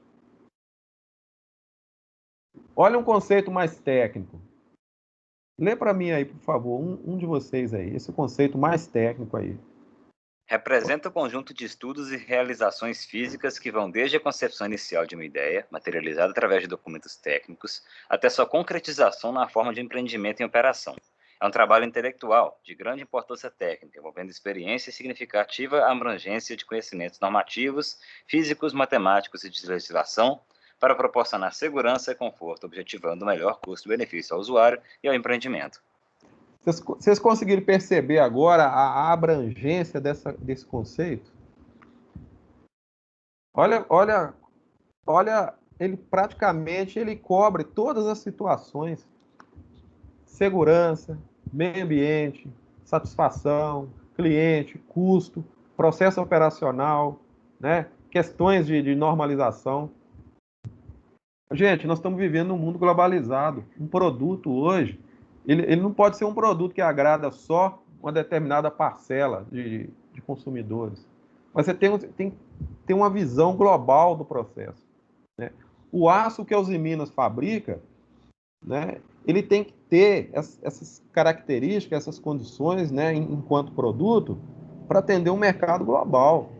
[SPEAKER 1] Olha um conceito mais técnico. Lê para mim aí, por favor, um de vocês aí, esse conceito mais técnico aí.
[SPEAKER 2] Representa o conjunto de estudos e realizações físicas que vão desde a concepção inicial de uma ideia, materializada através de documentos técnicos, até sua concretização na forma de empreendimento em operação. É um trabalho intelectual, de grande importância técnica, envolvendo experiência e significativa abrangência de conhecimentos normativos, físicos, matemáticos e de legislação, para proporcionar segurança e conforto, objetivando o melhor custo-benefício ao usuário e ao empreendimento.
[SPEAKER 1] Vocês conseguiram perceber agora a abrangência desse conceito? Olha, ele praticamente cobre todas as situações. Segurança, meio ambiente, satisfação, cliente, custo, processo operacional, né? Questões de normalização. Gente, nós estamos vivendo num mundo globalizado. Um produto hoje, ele não pode ser um produto que agrada só uma determinada parcela de consumidores. Mas você tem que ter uma visão global do processo. Né? O aço que a Usiminas fabrica, né, ele tem que ter essas características, essas condições, né, enquanto produto, para atender um mercado global.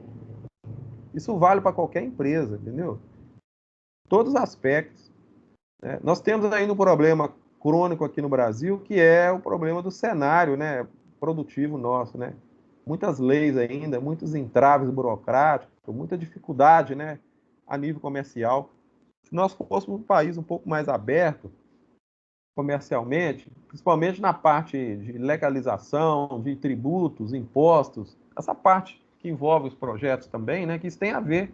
[SPEAKER 1] Isso vale para qualquer empresa, entendeu? Todos os aspectos. Né? Nós temos ainda um problema crônico aqui no Brasil, que é o problema do cenário, né, produtivo nosso. Né? Muitas leis ainda, muitos entraves burocráticos, muita dificuldade, né, a nível comercial. Se nós fôssemos um país um pouco mais aberto, comercialmente, principalmente na parte de legalização, de tributos, impostos, essa parte que envolve os projetos também, né, que isso tem a ver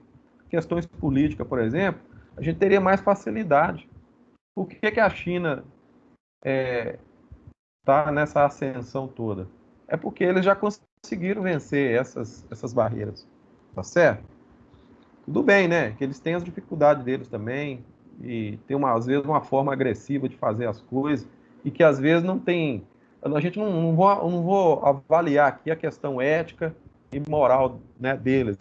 [SPEAKER 1] com questões políticas, por exemplo, a gente teria mais facilidade. Por que a China está nessa ascensão toda? É porque eles já conseguiram vencer essas barreiras, tá certo? Tudo bem, né, que eles têm as dificuldades deles também, e tem às vezes uma forma agressiva de fazer as coisas, e que às vezes não tem... A gente não vou avaliar aqui a questão ética e moral, né, deles,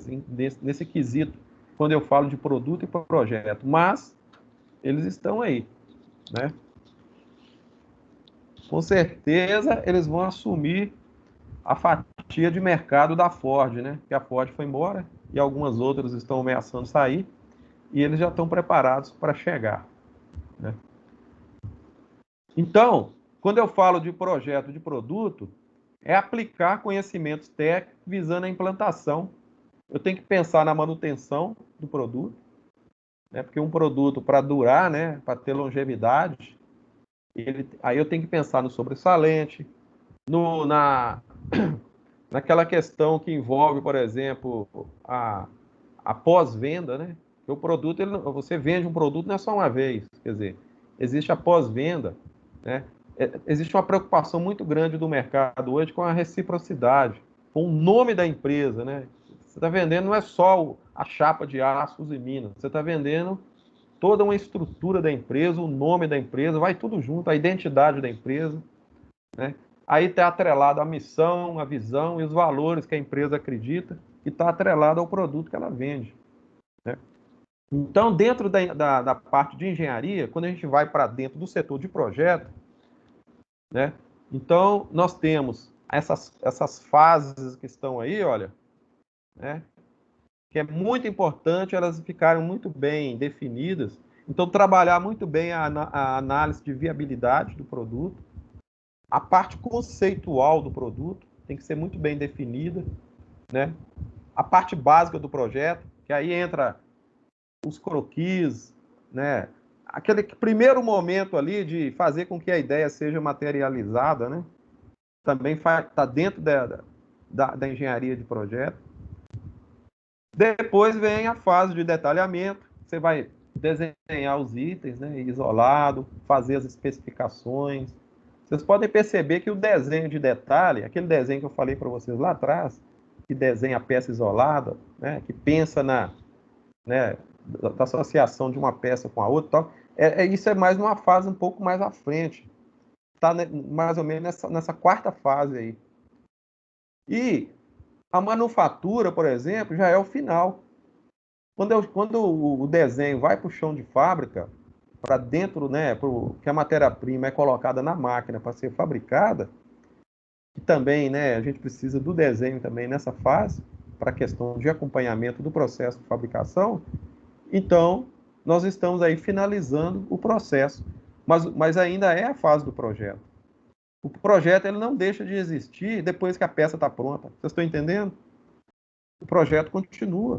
[SPEAKER 1] nesse quesito, quando eu falo de produto e projeto, mas eles estão aí, né? Com certeza eles vão assumir a fatia de mercado da Ford, né? Que a Ford foi embora e algumas outras estão ameaçando sair, e eles já estão preparados para chegar. Né? Então, quando eu falo de projeto de produto, é aplicar conhecimentos técnicos visando a implantação. Eu tenho que pensar na manutenção do produto, né? Porque um produto, para durar, né, para ter longevidade, aí eu tenho que pensar no sobressalente, naquela questão que envolve, por exemplo, a pós-venda, né? O produto, você vende um produto não é só uma vez, quer dizer, existe a pós-venda, né? Existe uma preocupação muito grande do mercado hoje com a reciprocidade, com o nome da empresa, né? Você está vendendo não é só a chapa de aço Usiminas, você está vendendo toda uma estrutura da empresa, o nome da empresa, vai tudo junto, a identidade da empresa, né? Aí está atrelado a missão, a visão e os valores que a empresa acredita, e está atrelado ao produto que ela vende. Né? Então, dentro da parte de engenharia, quando a gente vai para dentro do setor de projeto, né? Então nós temos essas fases que estão aí, olha, né? Que é muito importante elas ficarem muito bem definidas. Então, trabalhar muito bem a análise de viabilidade do produto, a parte conceitual do produto tem que ser muito bem definida, né? A parte básica do projeto, que aí entra os croquis, né? Aquele primeiro momento ali de fazer com que a ideia seja materializada, né? Também está dentro da engenharia de projeto. Depois vem a fase de detalhamento. Você vai desenhar os itens, né, isolado, fazer as especificações. Vocês podem perceber que o desenho de detalhe, aquele desenho que eu falei para vocês lá atrás, que desenha a peça isolada, né, que pensa na da associação de uma peça com a outra, tal, isso é mais numa fase um pouco mais à frente. Está mais ou menos nessa quarta fase aí. E a manufatura, por exemplo, já é o final. Quando o desenho vai para o chão de fábrica, para dentro, né, que a matéria-prima é colocada na máquina para ser fabricada, e também, né, a gente precisa do desenho também nessa fase, para a questão de acompanhamento do processo de fabricação, então nós estamos aí finalizando o processo, mas ainda é a fase do projeto. O projeto ele não deixa de existir depois que a peça está pronta. Vocês estão entendendo? O projeto continua.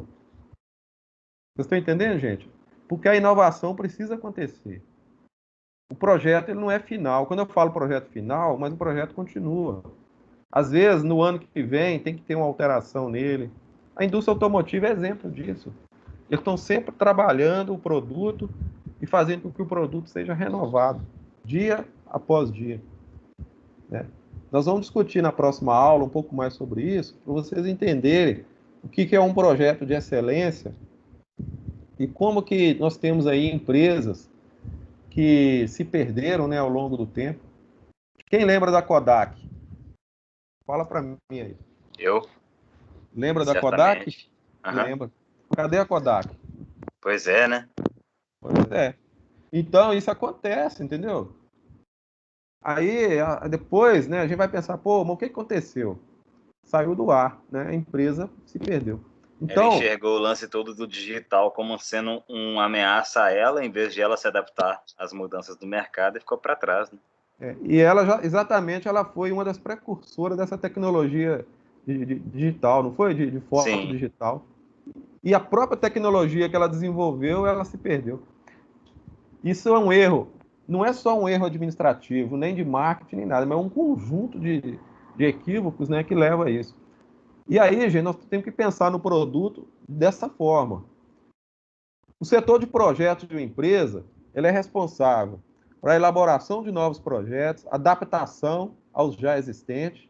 [SPEAKER 1] Vocês estão entendendo, gente? Porque a inovação precisa acontecer. O projeto ele não é final. Quando eu falo projeto final, mas o projeto continua. Às vezes, no ano que vem, tem que ter uma alteração nele. A indústria automotiva é exemplo disso. Eles estão sempre trabalhando o produto e fazendo com que o produto seja renovado, dia após dia. Né? Nós vamos discutir na próxima aula um pouco mais sobre isso, para vocês entenderem o que é um projeto de excelência e como que nós temos aí empresas que se perderam, né, ao longo do tempo. Quem lembra da Kodak? Fala para mim aí.
[SPEAKER 2] Eu?
[SPEAKER 1] Lembra da
[SPEAKER 2] Certamente.
[SPEAKER 1] Kodak? Uhum. Lembra. Cadê a Kodak?
[SPEAKER 2] Pois é, né?
[SPEAKER 1] Pois é. Então, isso acontece, entendeu? Aí, depois, né, a gente vai pensar, pô, mas o que aconteceu? Saiu do ar, né? A empresa se perdeu. Então,
[SPEAKER 2] ela enxergou o lance todo do digital como sendo uma ameaça a ela, em vez de ela se adaptar às mudanças do mercado, e ficou para trás. Né?
[SPEAKER 1] E ela exatamente, ela foi uma das precursoras dessa tecnologia digital, não foi? De foto
[SPEAKER 2] Sim.
[SPEAKER 1] digital. E a própria tecnologia que ela desenvolveu, ela se perdeu. Isso é um erro. Não é só um erro administrativo, nem de marketing, nem nada, mas é um conjunto de equívocos, né, que leva a isso. E aí, gente, nós temos que pensar no produto dessa forma. O setor de projetos de uma empresa, ele é responsável para a elaboração de novos projetos, adaptação aos já existentes,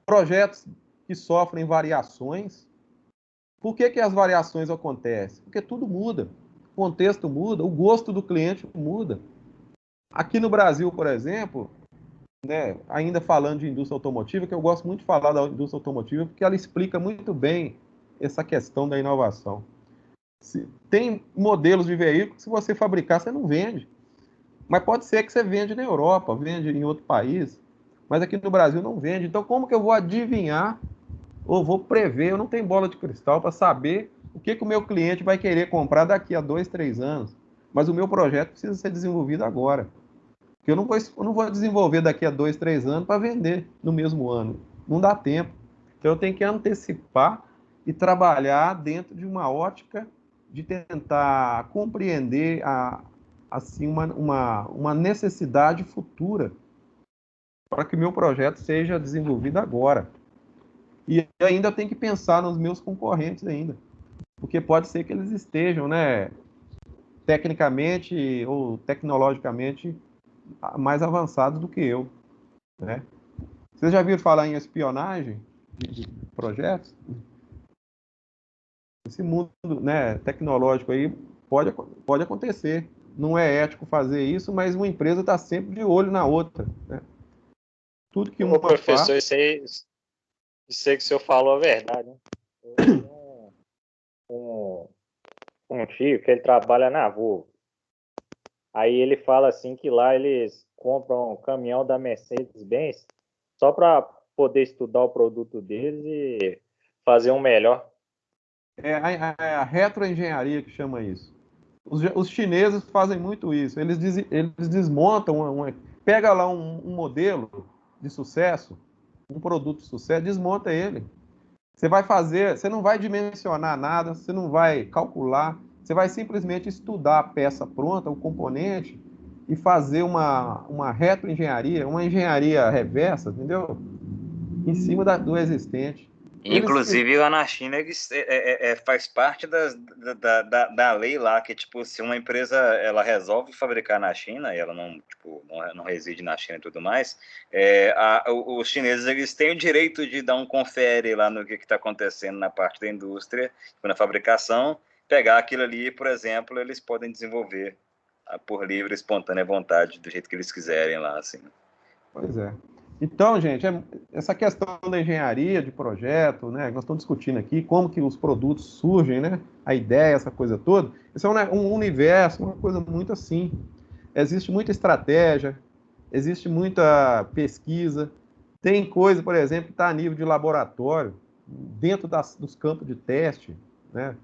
[SPEAKER 1] projetos que sofrem variações. Por que as variações acontecem? Porque tudo muda, o contexto muda, o gosto do cliente muda. Aqui no Brasil, por exemplo, né, ainda falando de indústria automotiva, que eu gosto muito de falar da indústria automotiva, porque ela explica muito bem essa questão da inovação. Tem modelos de veículos que se você fabricar, você não vende. Mas pode ser que você vende na Europa, vende em outro país, mas aqui no Brasil não vende. Então, como que eu vou adivinhar ou vou prever? Eu não tenho bola de cristal para saber o que o meu cliente vai querer comprar daqui a 2, 3 anos. Mas o meu projeto precisa ser desenvolvido agora. Porque eu não vou desenvolver daqui a 2, 3 anos para vender no mesmo ano. Não dá tempo. Então, eu tenho que antecipar e trabalhar dentro de uma ótica de tentar compreender assim, uma necessidade futura para que o meu projeto seja desenvolvido agora. E ainda tem que pensar nos meus concorrentes ainda, porque pode ser que eles estejam, né, tecnicamente ou tecnologicamente mais avançados do que eu, né? Vocês já viram falar em espionagem de projetos? Esse mundo, né, tecnológico aí pode acontecer. Não é ético fazer isso, mas uma empresa está sempre de olho na outra, né? Tudo que uma
[SPEAKER 3] professor, isso aí que o senhor falou é verdade, né? Eu tenho um tio que ele trabalha na Volvo. Aí ele fala assim que lá eles compram um caminhão da Mercedes-Benz só para poder estudar o produto deles e fazer um melhor.
[SPEAKER 1] É a retroengenharia que chama isso. Os chineses fazem muito isso. Eles desmontam, pega lá um modelo de sucesso, um produto de sucesso, desmonta ele. Você vai fazer, você não vai dimensionar nada, você não vai calcular, Você vai simplesmente estudar a peça pronta, o componente, e fazer uma retroengenharia, uma engenharia reversa, entendeu? Em cima do existente.
[SPEAKER 2] Inclusive, lá na China, faz parte da lei lá, que, tipo, se uma empresa ela resolve fabricar na China, e ela não, tipo, não reside na China e tudo mais, os chineses eles têm o direito de dar um confere lá no que está acontecendo na parte da indústria, tipo, na fabricação, pegar aquilo ali, por exemplo, eles podem desenvolver por livre, espontânea vontade, do jeito que eles quiserem lá, assim.
[SPEAKER 1] Pois é. Então, gente, essa questão da engenharia de projeto, né, nós estamos discutindo aqui como que os produtos surgem, né, a ideia, essa coisa toda, isso é um universo, uma coisa muito assim. Existe muita estratégia, existe muita pesquisa, tem coisa, por exemplo, que está a nível de laboratório, dentro dos campos de teste, né?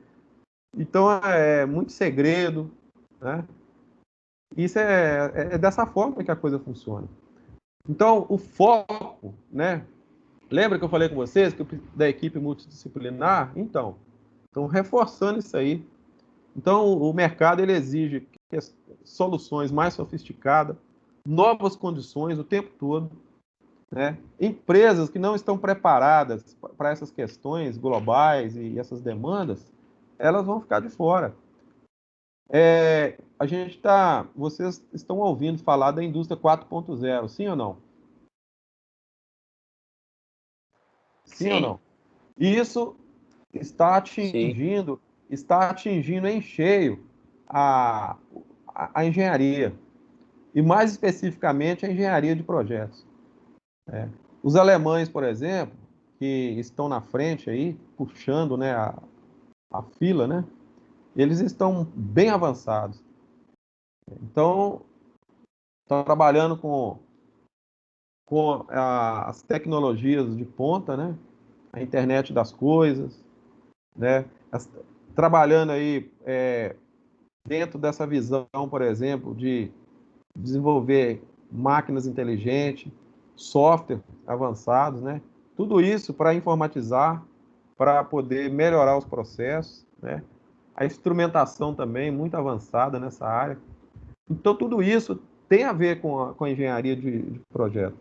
[SPEAKER 1] Então, é muito segredo, né? Isso é dessa forma que a coisa funciona. Então, o foco, né? Lembra que eu falei com vocês que da equipe multidisciplinar? Então, reforçando isso aí. Então, o mercado ele exige soluções mais sofisticadas, novas condições o tempo todo, né? Empresas que não estão preparadas para essas questões globais e essas demandas, elas vão ficar de fora. Vocês estão ouvindo falar da indústria 4.0, sim ou não? Sim ou não? Isso está atingindo, em cheio a engenharia, e mais especificamente a engenharia de projetos. Os alemães, por exemplo, que estão na frente aí, puxando, né, a fila, né, eles estão bem avançados. Então, estão trabalhando com as tecnologias de ponta, né, a internet das coisas, né, trabalhando aí dentro dessa visão, por exemplo, de desenvolver máquinas inteligentes, software avançados, né? Tudo isso para informatizar, para poder melhorar os processos, né? A instrumentação também muito avançada nessa área. Então, tudo isso tem a ver com a engenharia de projeto.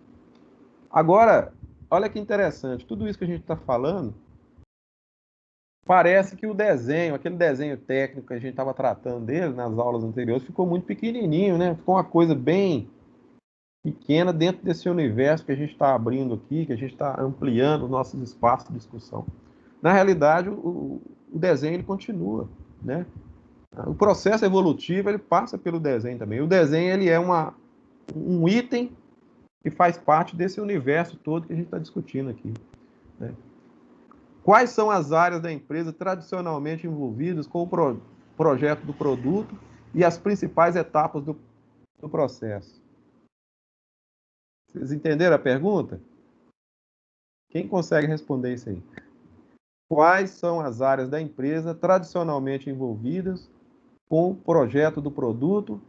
[SPEAKER 1] Agora, olha que interessante, tudo isso que a gente está falando, parece que o desenho, aquele desenho técnico que a gente estava tratando dele nas aulas anteriores, ficou muito pequenininho, né? Ficou uma coisa bem pequena dentro desse universo que a gente está abrindo aqui, que a gente está ampliando os nossos espaços de discussão. Na realidade, o desenho ele continua, né? O processo evolutivo ele passa pelo desenho também. O desenho ele é um item que faz parte desse universo todo que a gente está discutindo aqui, né? Quais são as áreas da empresa tradicionalmente envolvidas com o projeto do produto e as principais etapas do processo? Vocês entenderam a pergunta? Quem consegue responder isso aí? Quais são as áreas da empresa tradicionalmente envolvidas com o projeto do produto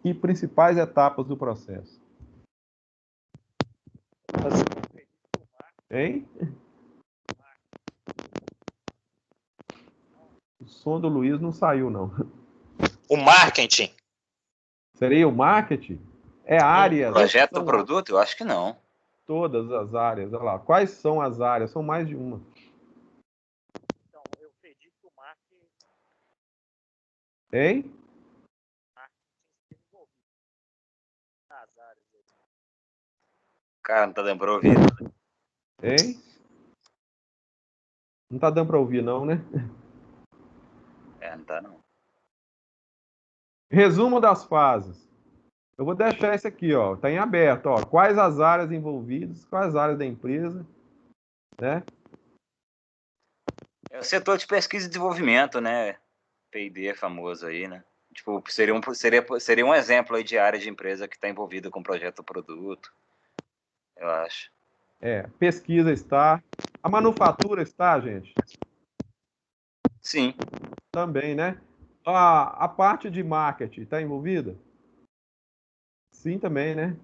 [SPEAKER 1] e principais etapas do processo? Hein? O som do Luiz não saiu, não.
[SPEAKER 5] O marketing.
[SPEAKER 1] Seria o marketing? É área.
[SPEAKER 2] Projeto do produto? Eu acho que não.
[SPEAKER 1] Todas as áreas. Olha lá. Quais são as áreas? São mais de uma.
[SPEAKER 3] Então, eu acredito que o marketing.
[SPEAKER 1] Hein?
[SPEAKER 3] Nas áreas.
[SPEAKER 2] Cara, não tá dando para ouvir.
[SPEAKER 1] Hein? Não tá dando para ouvir, não, né?
[SPEAKER 2] Não tá não.
[SPEAKER 1] Resumo das fases. Eu vou deixar isso aqui, ó. Tá em aberto, ó. Quais as áreas envolvidas, quais as áreas da empresa, né?
[SPEAKER 2] É o setor de pesquisa e desenvolvimento, né? P&D é famoso aí, né? Tipo, seria um exemplo aí de área de empresa que está envolvida com projeto ou produto, eu acho.
[SPEAKER 1] Pesquisa está. A manufatura está, gente?
[SPEAKER 2] Sim.
[SPEAKER 1] Também, né? A parte de marketing está envolvida? Sim, também, né?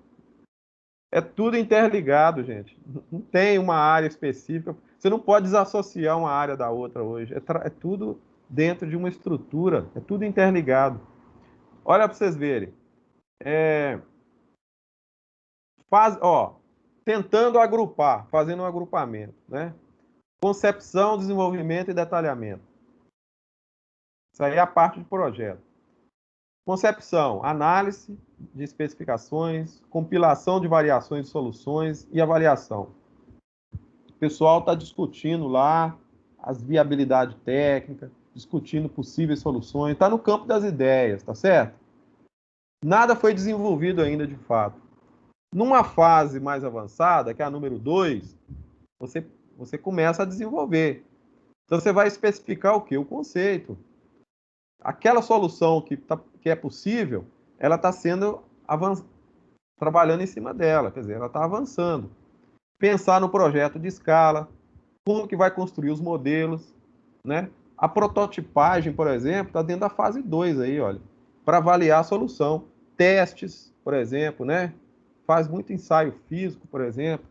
[SPEAKER 1] É tudo interligado, gente. Não tem uma área específica. Você não pode desassociar uma área da outra hoje. É tudo dentro de uma estrutura, é tudo interligado. Olha para vocês verem. Tentando agrupar, fazendo um agrupamento, né? Concepção, desenvolvimento e detalhamento. Isso aí é a parte de projeto. Concepção, análise de especificações, compilação de variações de soluções e avaliação. O pessoal está discutindo lá as viabilidade técnica, discutindo possíveis soluções, está no campo das ideias, tá certo? Nada foi desenvolvido ainda de fato. Numa fase mais avançada, que é a número 2, você começa a desenvolver. Então você vai especificar o quê? O conceito. Aquela solução que é possível, ela está sendo trabalhando em cima dela, quer dizer, ela está avançando. Pensar no projeto de escala, como que vai construir os modelos, né? A prototipagem, por exemplo, está dentro da fase 2 aí, olha, para avaliar a solução. Testes, por exemplo, né? Faz muito ensaio físico, por exemplo,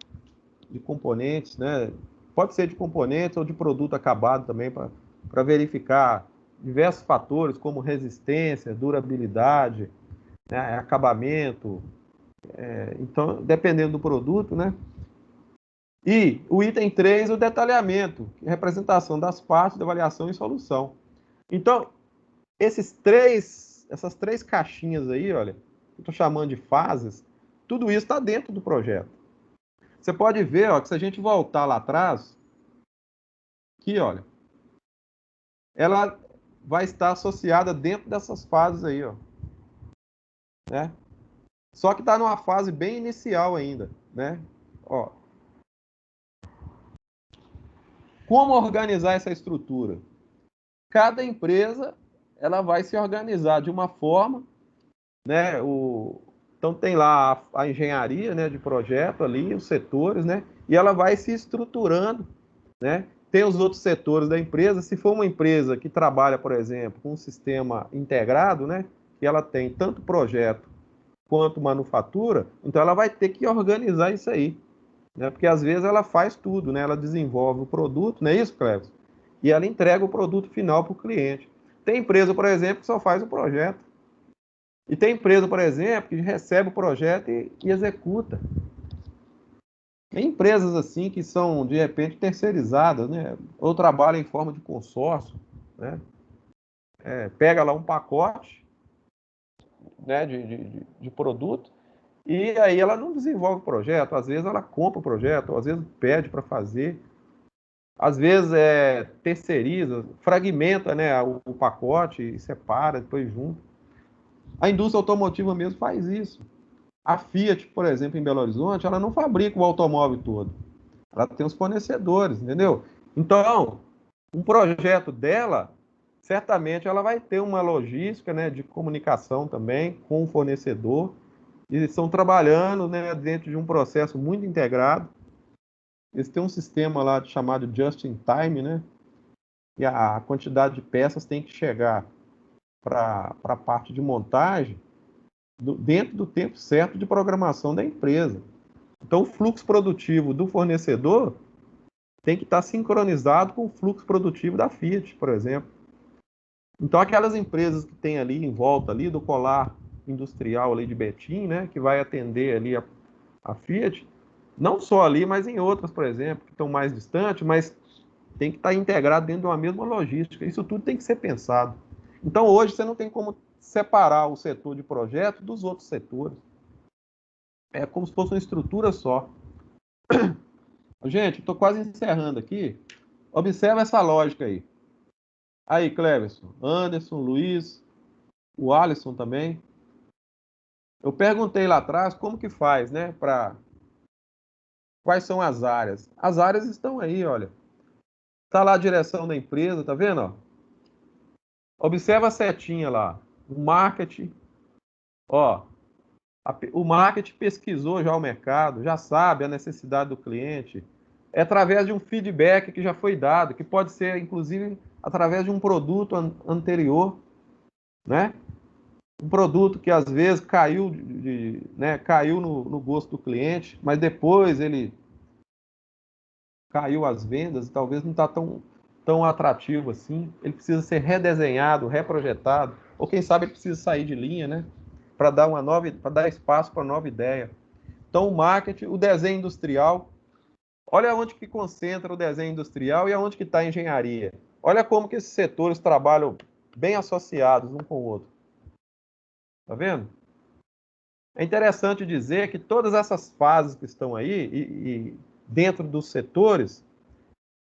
[SPEAKER 1] de componentes, né? Pode ser de componentes ou de produto acabado também, para verificar diversos fatores, como resistência, durabilidade, né? Acabamento. Então, dependendo do produto, né? E o item 3, o detalhamento, representação das partes da avaliação e solução. Então, essas três caixinhas aí, olha, que eu estou chamando de fases, tudo isso está dentro do projeto. Você pode ver, ó, que se a gente voltar lá atrás, aqui, olha, ela vai estar associada dentro dessas fases aí, ó, né? Só que está numa fase bem inicial ainda, né? Ó, como organizar essa estrutura? Cada empresa ela vai se organizar de uma forma, né? Então tem lá a engenharia, né, de projeto ali, os setores, né? E ela vai se estruturando, né? Tem os outros setores da empresa. Se for uma empresa que trabalha, por exemplo, com um sistema integrado, né? Que ela tem tanto projeto quanto manufatura, então ela vai ter que organizar isso aí, né? Porque às vezes ela faz tudo, né? Ela desenvolve o produto, não é isso, Cleves? E ela entrega o produto final para o cliente. Tem empresa, por exemplo, que só faz o projeto. E tem empresa, por exemplo, que recebe o projeto e executa. Tem empresas assim que são, de repente, terceirizadas, né? Ou trabalham em forma de consórcio, né? Pega lá um pacote, né, de produto e aí ela não desenvolve o projeto. Às vezes ela compra o projeto, às vezes pede para fazer. Às vezes terceiriza, fragmenta, né, o pacote e separa, depois junta. A indústria automotiva mesmo faz isso. A Fiat, por exemplo, em Belo Horizonte, ela não fabrica o automóvel todo. Ela tem os fornecedores, entendeu? Então, um projeto dela, certamente ela vai ter uma logística, né, de comunicação também com o fornecedor. E estão trabalhando, né, dentro de um processo muito integrado. Eles têm um sistema lá chamado Just in Time, né? E a quantidade de peças tem que chegar para a parte de montagem dentro do tempo certo de programação da empresa. Então, o fluxo produtivo do fornecedor tem que estar sincronizado com o fluxo produtivo da Fiat, por exemplo. Então, aquelas empresas que tem ali em volta ali do colar industrial ali de Betim, né, que vai atender ali a Fiat, não só ali, mas em outras, por exemplo, que estão mais distantes, mas tem que estar integrado dentro de uma mesma logística. Isso tudo tem que ser pensado. Então, hoje, você não tem como separar o setor de projeto dos outros setores. É como se fosse uma estrutura só. Gente, estou quase encerrando aqui. Observa essa lógica aí. Aí, Cleverson, Anderson, Luiz, o Alisson também. Eu perguntei lá atrás como que faz, né? Quais são as áreas? As áreas estão aí, olha. Está lá a direção da empresa, tá vendo? Ó? Observa a setinha lá. O marketing. Ó, o marketing pesquisou já o mercado, já sabe a necessidade do cliente. É através de um feedback que já foi dado, que pode ser, inclusive, através de um produto anterior, né? Um produto que às vezes caiu, né, caiu no gosto do cliente, mas depois ele caiu as vendas e talvez não está tão tão atrativo assim, ele precisa ser redesenhado, reprojetado, ou quem sabe ele precisa sair de linha, né? Para dar espaço para nova ideia. Então, o marketing, o desenho industrial, olha onde que concentra o desenho industrial e aonde que está a engenharia. Olha como que esses setores trabalham bem associados um com o outro. Tá vendo? É interessante dizer que todas essas fases que estão aí, e dentro dos setores,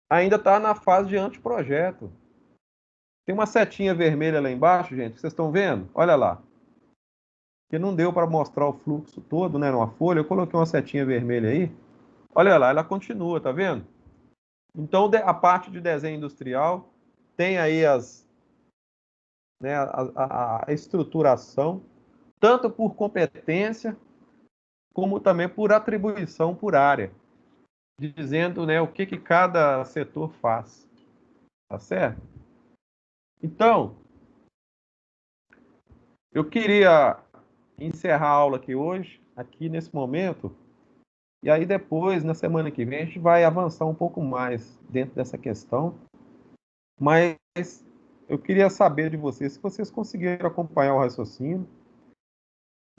[SPEAKER 1] ainda está na fase de anteprojeto. Tem uma setinha vermelha lá embaixo, gente, vocês estão vendo? Olha lá. Que não deu para mostrar o fluxo todo, né, numa folha, eu coloquei uma setinha vermelha aí. Olha lá, ela continua, tá vendo? Então, a parte de desenho industrial tem aí a estruturação, tanto por competência, como também por atribuição por área, dizendo, né, o que cada setor faz. Tá certo? Então, eu queria encerrar a aula aqui hoje, aqui nesse momento, e aí depois, na semana que vem, a gente vai avançar um pouco mais dentro dessa questão. Mas eu queria saber de vocês, se vocês conseguiram acompanhar o raciocínio,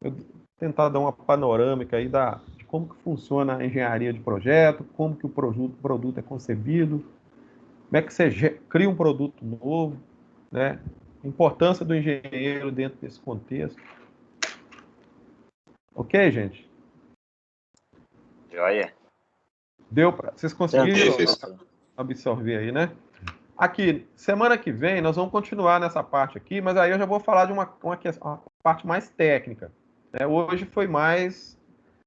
[SPEAKER 1] eu tentar dar uma panorâmica aí de como que funciona a engenharia de projeto, como que o produto é concebido, como é que você cria um produto novo, né? A importância do engenheiro dentro desse contexto. Ok, gente?
[SPEAKER 2] Joia.
[SPEAKER 1] Vocês conseguiram
[SPEAKER 3] Perfeito.
[SPEAKER 1] absorver aí, né? Aqui, semana que vem, nós vamos continuar nessa parte aqui, mas aí eu já vou falar de uma parte mais técnica. Né? Hoje foi mais,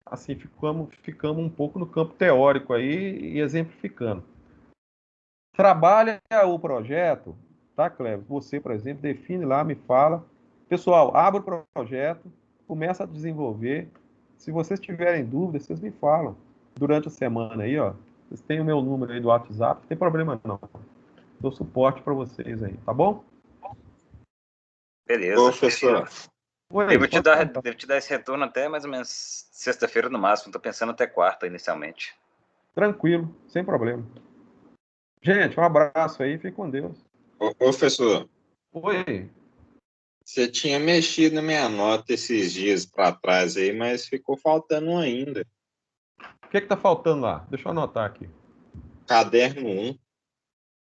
[SPEAKER 1] assim, ficamos um pouco no campo teórico aí e exemplificando. Trabalha o projeto, tá, Cleber? Você, por exemplo, define lá, me fala. Pessoal, abre o projeto, começa a desenvolver. Se vocês tiverem dúvidas, vocês me falam durante a semana aí, ó. Vocês têm o meu número aí do WhatsApp, não tem problema não. Dou suporte para vocês aí, tá bom?
[SPEAKER 2] Beleza.
[SPEAKER 4] Professor,
[SPEAKER 1] Oi,
[SPEAKER 2] Devo te dar esse retorno até mais ou menos sexta-feira no máximo. Estou pensando até quarta inicialmente.
[SPEAKER 1] Tranquilo, sem problema. Gente, um abraço aí, fique com Deus.
[SPEAKER 4] professor,
[SPEAKER 1] Oi.
[SPEAKER 4] você tinha mexido na minha nota esses dias para trás aí, mas ficou faltando um ainda.
[SPEAKER 1] O que está faltando lá? Deixa eu anotar aqui.
[SPEAKER 4] Caderno 1.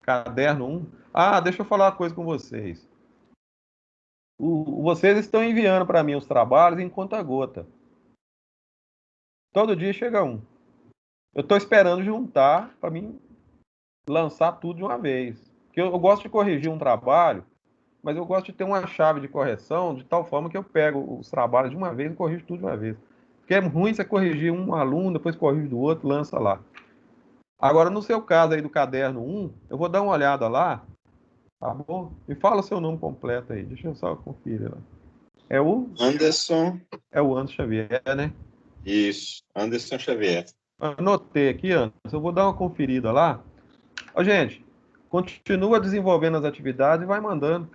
[SPEAKER 1] Caderno 1. Ah, deixa eu falar uma coisa com vocês. Vocês estão enviando para mim os trabalhos em conta-gota. Todo dia chega um. Eu estou esperando juntar para mim lançar tudo de uma vez. Porque eu gosto de corrigir um trabalho, mas eu gosto de ter uma chave de correção de tal forma que eu pego os trabalhos de uma vez e corrijo tudo de uma vez. Porque é ruim você corrigir um aluno, depois corrige do outro, lança lá. Agora, no seu caso aí do caderno 1, eu vou dar uma olhada lá, tá bom? Me fala o seu nome completo aí, deixa eu só conferir lá. É o
[SPEAKER 4] Anderson.
[SPEAKER 1] Anderson Xavier, né?
[SPEAKER 4] Isso, Anderson Xavier.
[SPEAKER 1] Anotei aqui, Anderson, eu vou dar uma conferida lá. Ó, gente, continua desenvolvendo as atividades e vai mandando.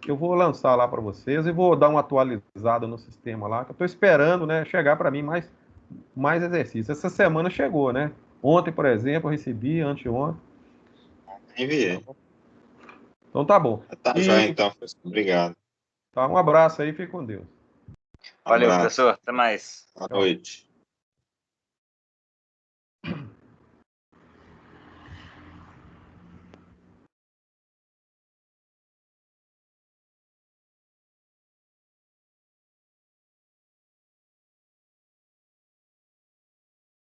[SPEAKER 1] Eu vou lançar lá para vocês e vou dar uma atualizada no sistema lá, que eu estou esperando, né, chegar para mim mais exercício. Essa semana chegou, né? Ontem, por exemplo, eu recebi, anteontem.
[SPEAKER 4] Enviei.
[SPEAKER 1] Então tá bom.
[SPEAKER 4] Tá já então, professor. Obrigado.
[SPEAKER 1] Tá, um abraço aí, fique com Deus.
[SPEAKER 2] Valeu,
[SPEAKER 4] Abraço.
[SPEAKER 2] professor. Até mais.
[SPEAKER 4] Boa noite.